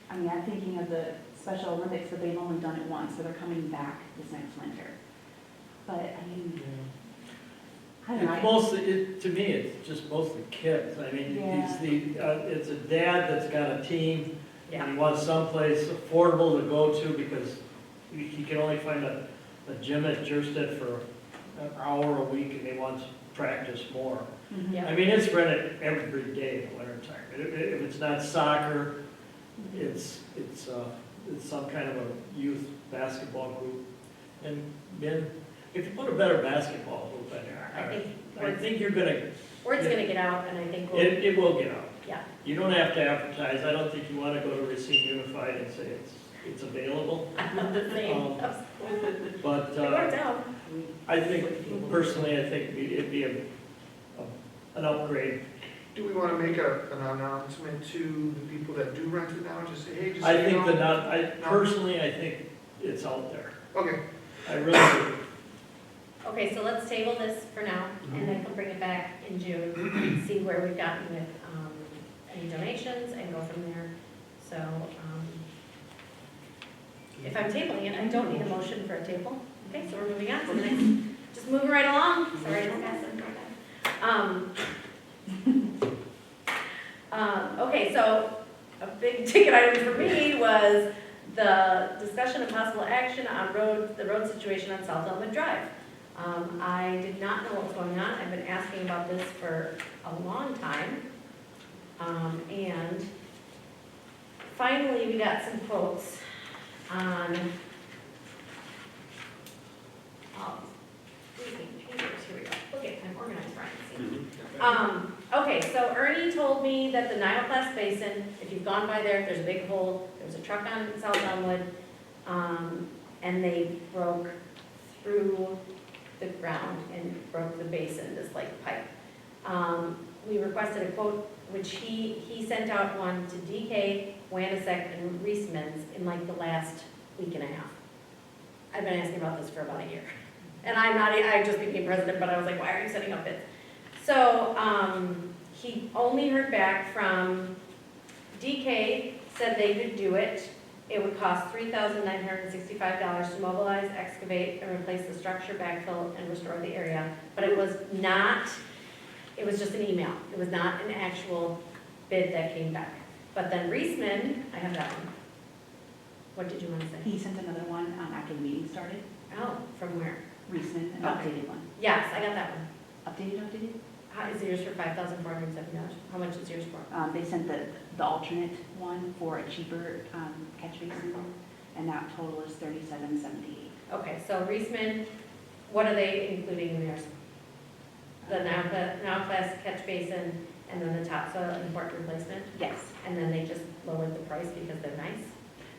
I mean, I'm thinking of the Special Olympics, but they've only done it once, so they're coming back this next winter. But, I mean, I don't know. It's mostly, to me, it's just mostly kids. I mean, it's a dad that's got a team, and he wants someplace affordable to go to because he can only find a gym at Jerstead for an hour a week, and he wants to practice more. Mhm. Yeah. I mean, it's rented every day in the wintertime. If it's not soccer, it's some kind of a youth basketball group. And then, if you put a better basketball hoop in there, I think you're gonna, word's gonna get out, and I think we'll, it will get out. yeah. You don't have to advertise. I don't think you wanna go to Racine Unified and say it's available. The same. But, It worked out. I think, personally, I think it'd be an upgrade. Do we want to make an announcement to the people that do rent it now, just say, hey, just so I you think know? personally, I think it's out there. Okay. I really do. Okay, so let's table this for now, and then we'll bring it back in June, see where we've gotten with any donations, and go from there. So, if I'm tabling it, I don't need a motion for a table. Okay, so we're moving on to the next, just moving right along. Sorry, it's okay, so a big ticket item for me was the discussion of possible action on the road situation on South Elmwood Drive. I did not know what was going on. I've been asking about this for a long time. And finally, we got some quotes on, here we go. Okay, I'm organized, Brian. See? Okay, so Ernie told told me that the Nile-class basin, if you've gone by there's a big hole, there was a truck on South Elmwood, and they broke through the ground and broke the basin, this like pipe. We requested a quote, which he sent out one to DK, Wanisek, and Reisman's in like the last week and a half. I've been asking about this for about a year. And I just became president, but I was like, why are you setting up bids? So, he only heard back from DK, said they could do it. It would cost $3,965 to mobilize, excavate, and replace the structure, backfill, and restore the area. But it was just an email. It was not an actual bid that came back. But then Reisman, I have that one. What did you want to say? He sent another one after the meeting started, Oh, from where? Reisman, an Okay. updated one. Yes, I got that one. Updated? How is yours for $5,470? How much is yours for? They sent the alternate one for a cheaper catch basin, and that total is $37.78. Okay, so Reisman, what are they including in theirs? The now class catch basin, and then the topsoil and port replacement? Yes, And then they just lowered the price because they're nice?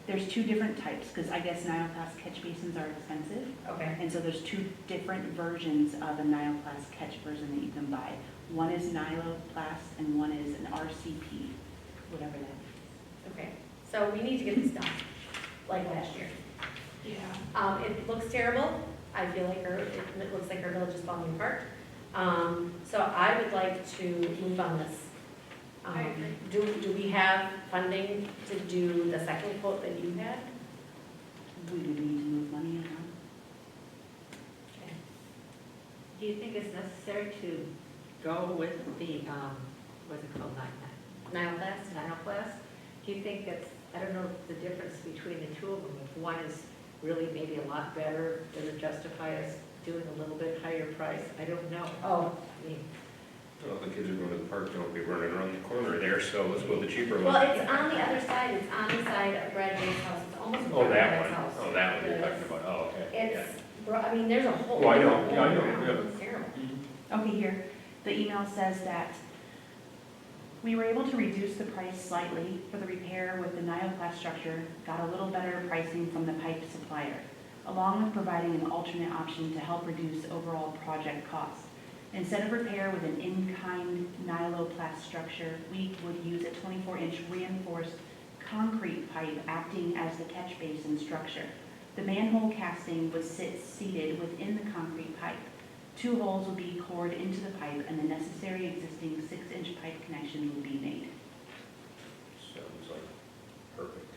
there's two different types, because I guess Nile class catch basins are expensive, Okay, and so there's two different versions of a Nile class catch version that you can buy. One is Nilo class, and one is an RCP, whatever that is. okay. So we need to get this done, like last year. Yeah. It looks terrible. I feel like it looks like our village is falling apart. So I would like to move on this. I agree. Do we have funding to do the second quote that you had? We do need to move money around. Okay. Do you think it's necessary to go with the, what's it called, Nile class? Nile class? Do you think that's, I don't know the difference between the two of them, if one is really maybe a lot better, does it justify us doing a little bit higher price? I don't know. Oh, I mean, Well, the kids are going to the park, don't be running around the corner there, so let's go with the cheaper well, one. it's on the other side. It's on the side of Brad Jay's house. It's almost in Oh, front of that Brad's one, house. oh, that one you're talking about, oh, okay. Yeah. It's, I mean, there's a hole. Oh, I know. there's a Yeah, I know. hole around. Yeah. It's terrible. Okay, here, the email says that we were able to reduce the price slightly for the repair with the Nile class structure, got a little better pricing from the pipe supplier, along with providing an alternate option to help reduce overall project costs. Instead of repair with an in-kind Nilo-plast structure, we would use a 24-inch reinforced concrete pipe acting as the catch basin structure. The manhole casting would sit seated within the concrete pipe. 2 holes would be cored into the pipe, and the necessary existing 6-inch pipe connection would be made. Sounds like perfect.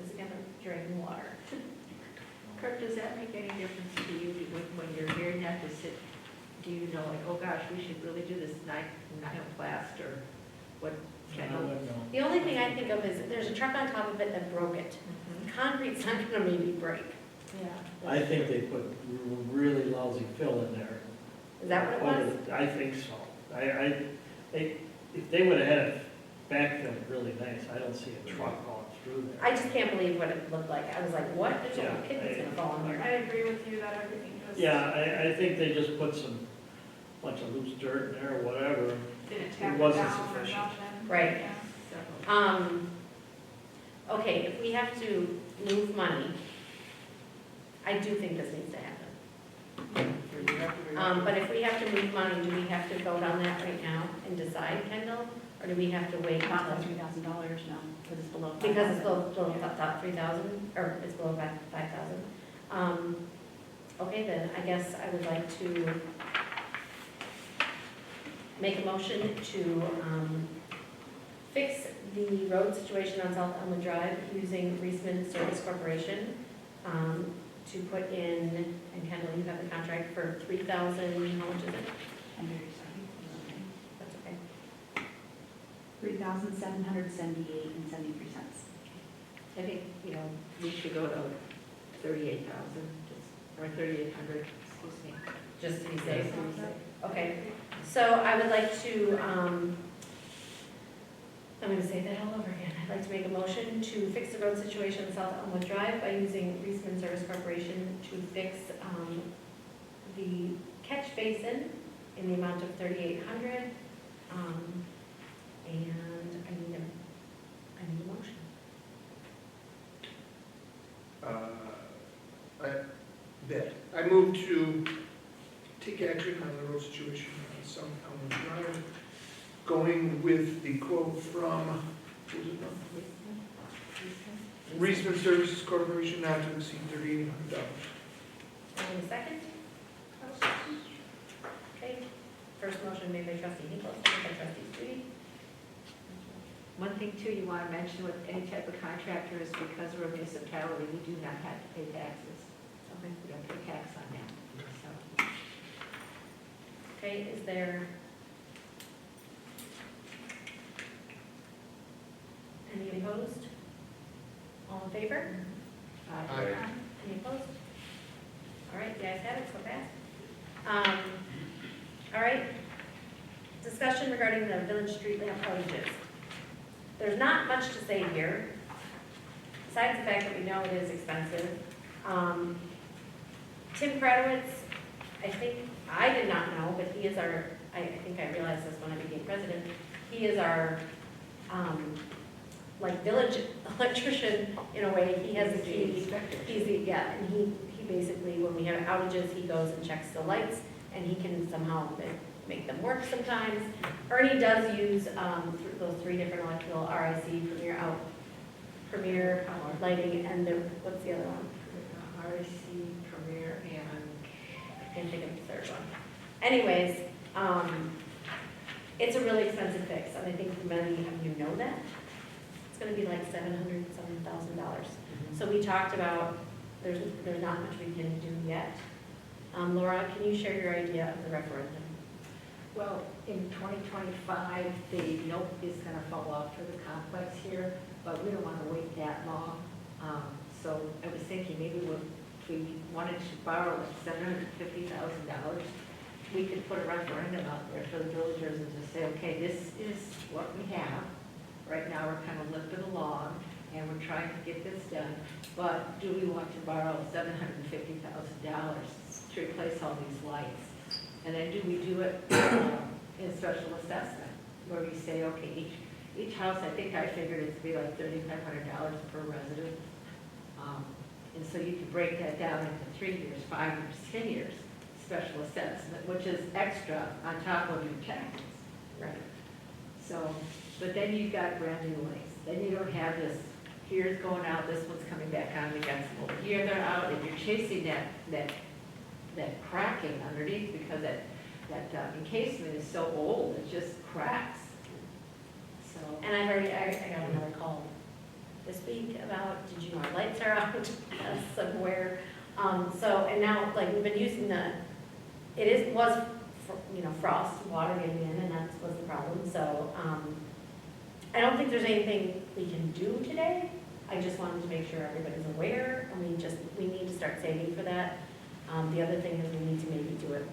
It's gonna drain water. Kirk, does that make any difference to you when you're hearing that, do you know, like, oh gosh, we should really do this Nile-plast, or what? I wouldn't know. The only thing I think of is there's a truck on top of it that broke it. Concrete's not gonna maybe break. Yeah. I think they put really lousy fill in there. Is that what it was? I think so. If they would have had it backfilled really nice, I don't see a truck going through there. I just can't believe what it looked like. I was like, what? There's a little kid that's gonna fall in I here. agree with you that everything was. Yeah, I think they just put some, bunch of loose dirt in there or whatever. Didn't tap it wasn't down or sufficient. Right. nothing. Yeah. So, Okay, if we have to move money, I do think this needs to happen. But if we have to move money, do we have to vote on that right now and decide, Kendall? Or do we have to wait Not for until? $3,000, no, because it's below $5,000. Because it's below top 3,000, or it's below 5,000. Okay, then, I guess I would like to make a motion to fix the road situation on South Elmwood Drive using Reisman Service Corporation to put in, and Kendall, you have the contract for 3,000, how much is it? I'm very sorry. That's okay. $3,778.73. I think, we should go to 38,000, or 3,800, excuse me. Just to be safe. Okay, so I would like to, I'm gonna say that all over again. I'd like to make a motion to fix the road situation on South Elmwood Drive by using Reisman Service Corporation to fix the catch basin in the amount of $3,800. And I need a motion. I move to take action on the road situation on South Elmwood Drive, going with the quote from, what was it now? Reisman Services Corporation not to exceed $3,800. Any second? Okay, first motion made by trustee Hinkle, second by trustee Studi. One thing too you want to mention with any type of contractor is because we're a municipality, we do not have to pay taxes. We don't pay tax on that, so. Okay, is there any opposed? All in favor? Aye. Any opposed? All right, the ayes have it, so passed. All right, discussion regarding the village street lamp outages. There's not much to say here, besides the fact that we know it is expensive. Tim Kratowitz, I did not know, but he is our, I think I realized this when I became president, he is our, like village electrician in a way. He has the key. And he basically, when we have outages, he goes and checks the lights, and he can somehow make them work sometimes. Ernie does use those 3 different electrical, RIC, Premier Lighting, and what's the other one? RIC, Premier, and I can't think of the third one. Anyways, it's a really expensive fix, and I think many of you know that. It's gonna be like $700,000. So we talked about, there's not much we can do yet. Laura, can you share your idea of the referendum? well, in 2025, the note is going to fall off for the complex here, but we don't want to wait that long. So I was thinking maybe if we wanted to borrow like $750,000, we could put a referendum out there for the villagers and just say, okay, this is what we have. Right now, we're kind of limping along, and we're trying to get this done, but do we want to borrow $750,000 to replace all these lights? And then do we do it in special assessment, where we say, okay, each house, I think I figured it to be like $3,500 per resident. And so you could break that down into 3 years, 5 years, 10 years, special assessment, which is extra on top of your taxes. Right. So, but then you've got brand new lights. Then you don't have this, here's going out, this one's coming back on, we got some over here, they're out, and you're chasing that cracking underneath because that encasement is so old, it just cracks. So, And I got another call this week about, did you know our lights are out somewhere? So, and now, like, we've been using frost, water getting in, and that was the problem. So, I don't think there's anything we can do today. I just wanted to make sure everybody's aware, and we need to start saving for that. The other thing is we need to maybe do it,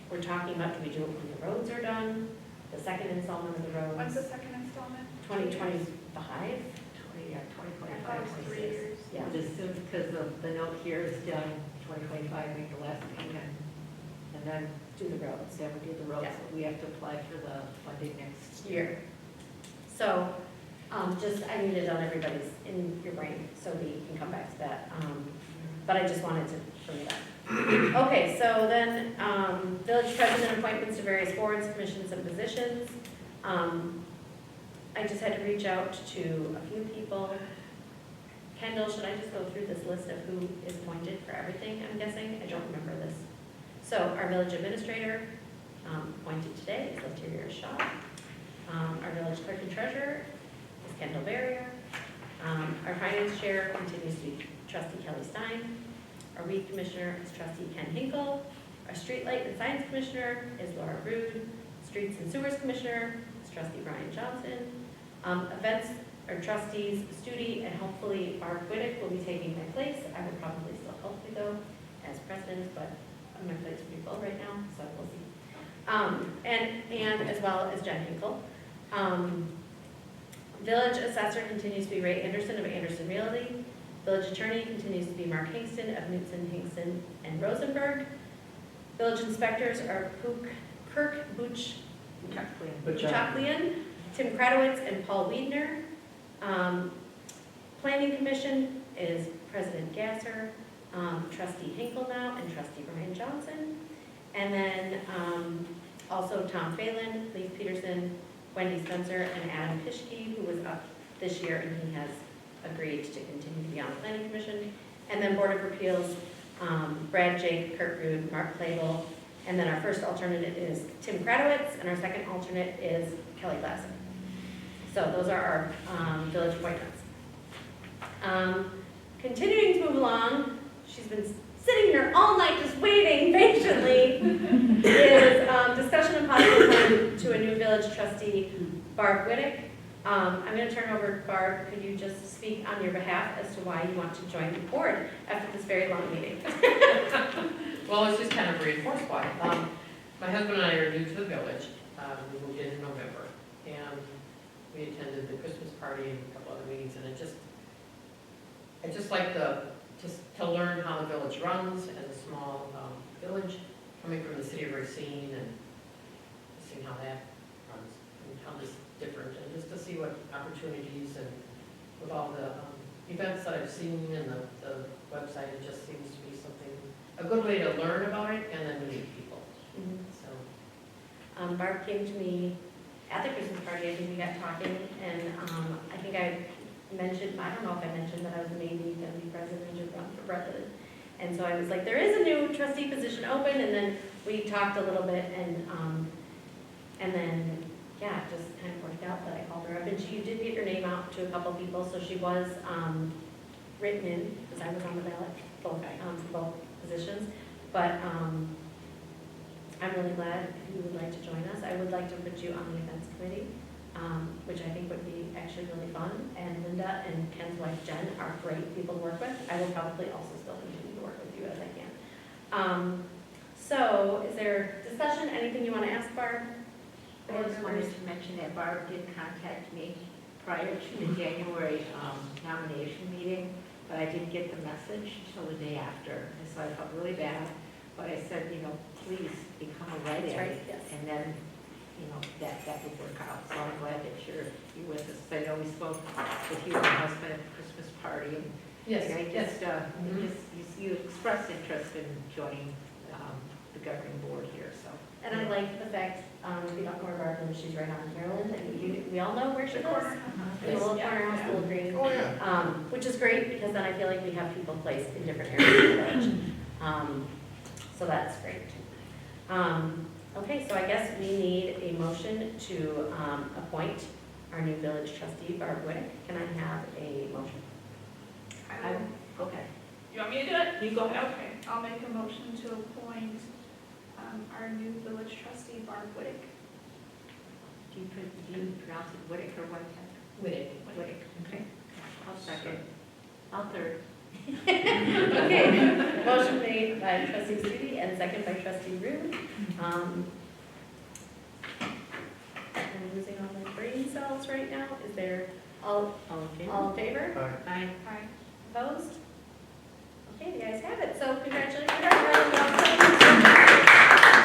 we're talking about, do we do it when the roads are done? The second installment of the roads? When's the second installment? 2025? 2025, 3 years. Yeah. Just soon, because the note here is done 2025, make the last payment, and then Do the roads. then we do the roads. Yeah. We have to apply for the funding next Year. So, I need it on everybody's, in your brain, so we can come back to that. But I just wanted to show you that. Okay, so then, village president appointments to various boards, commissions, and positions. I just had to reach out to a few people. Kendall, should I just go through this list of who is appointed for everything, I'm guessing? I don't remember this. So our village administrator, appointed today, is Letiria Shaw. Our village clerk and treasurer is Kendall Barrier. Our finance chair continues to be trustee Kelly Stein. Our weed commissioner is trustee Ken Hinkle. Our streetlight and science commissioner is Laura Rude. Streets and sewers commissioner is trustee Brian Johnson. Events or trustees Studi and hopefully Mark Whittick will be taking my place. I will probably still hopefully go as president, but my plate's pretty full right now, so we'll see. And as well as Jen Hinkle. Village assessor continues to be Ray Anderson of Anderson Realty. Village attorney continues to be Mark Hingston of Knutson, Hingston, and Rosenberg. Village inspectors are Kirk Butch Chuck Leon, Tim Kratowitz, and Paul Wiedner. Planning Commission is President Gasser, Trustee Hinkle now, and Trustee Brian Johnson. And then also Tom Phelan, Leif Peterson, Wendy Spencer, and Adam Pischke, who was up this year, and he has agreed to continue to be on the Planning Commission. And then Board of Appeals, Brad Jake, Kurt Rude, Mark Clavel, and then our first alternate is Tim Kratowitz, and our second alternate is Kelly Glassman. So those are our village appointments. Continuing to move along, she's been sitting here all night just waiting patiently, is discussion and possible appointment to a new village trustee, Barb Whittick. I'm going to turn over to Barb. Could you just speak on your behalf as to why you want to join the board after this very long meeting? Well, it's just kind of reinforced why. My husband and I are new to the village. We moved in November, and we attended the Christmas party and a couple other meetings, and I just like to learn how the village runs as a small village, coming from the city of Racine and seeing how that runs and how this is different, and just to see what opportunities and with all the events that I've seen and the website, it just seems to be something, a good way to learn about it and then to meet people. So Barb came to me at the Christmas party. I think we got talking, and I think I mentioned, I don't know if I mentioned that I was maybe going to be president or run for president. And so I was like, there is a new trustee position open, and then we talked a little bit, and then, yeah, it just kind of worked out that I called her up, and she did get her name out to a couple people, so she was written in, because I was on the ballot, both positions. But I'm really glad if you would like to join us. I would like to put you on the events committee, which I think would be actually really fun. And Linda and Ken's wife Jen are great people to work with. I will probably also still continue to work with you as I can. So is there discussion, anything you want to ask Barb? I just wanted to mention that Barb did contact me prior to the January nomination meeting, but I didn't get the message until the day after, and so I felt really bad. But I said, please become a write-in, Yes. and then, that would work out. So I'm glad that you're with us. I know we spoke with you and your husband at the Christmas party, and you expressed interest in joining the governing board here, so. And I like the fact, if you don't know where Barb lives, she's right on Maryland, and we all know where she lives. In the little corner house, Little Green. Oh, yeah. Which is great, because then I feel like we have people placed in different areas of the village. So that's great. Okay, so I guess we need a motion to appoint our new village trustee, Barb Whittick. Can I have a motion? Okay. You want me to do it? You go ahead. Okay, I'll make a motion to appoint our new village trustee, Barb Whittick. Do you pronounce it Whittick or Whittick? Whittick. Okay. I'll second. I'll third. Okay, motion made by trustee Studi and second by trustee Rude. I'm losing all my brain cells right now. Is there all in favor? Aye. Aye. Opposed? Okay, the ayes have it. So congratulations, everyone.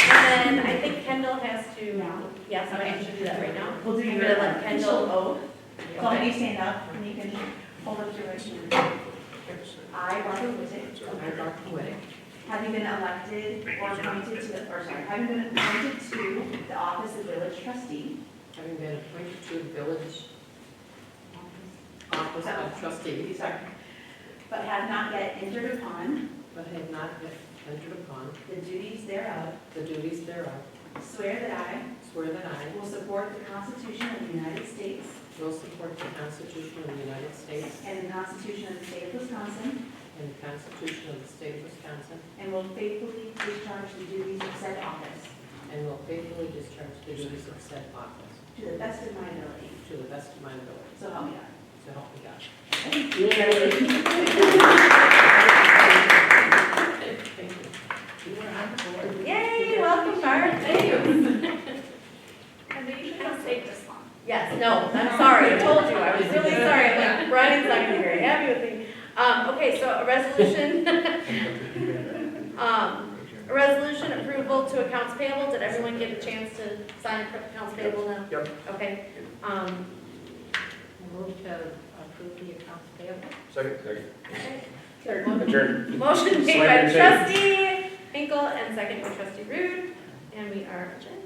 And then I think Kendall has to, yes, I should do that right now. We'll do I'm your gonna let Kendall oath. So if you stand up, and you can hold up your right hand. I, Barbara Whittick, having been elected or appointed to, having been appointed to the office of village trustee, Having been appointed to the village office of trustee, sorry, but have not yet entered upon but have not yet entered upon the duties thereof, the duties thereof, swear that I swear that I will support the Constitution of the United States will support the Constitution of the United States and the Constitution of the State of Wisconsin, and the Constitution of the State of Wisconsin, and will faithfully discharge the duties of said office and will faithfully discharge the duties of said office to the best of my ability. to the best of my ability. So help me God. So help me God. Thank you. Thank you. You are on the board. Yay, welcome, Barb. Thank you. And they usually don't take this long. Yes, no, I'm sorry, I told you, I was really sorry, I'm like, Brian's not gonna be very happy with me. Okay, so a resolution, A resolution approval to accounts payable. Did everyone get a chance to sign accounts payable now? Yep. Okay. Move to approve the accounts payable. Second? Okay. Adjourn. Motion made Slam by and shake. trustee Hinkle and second by trustee Rude, and we are adjourned.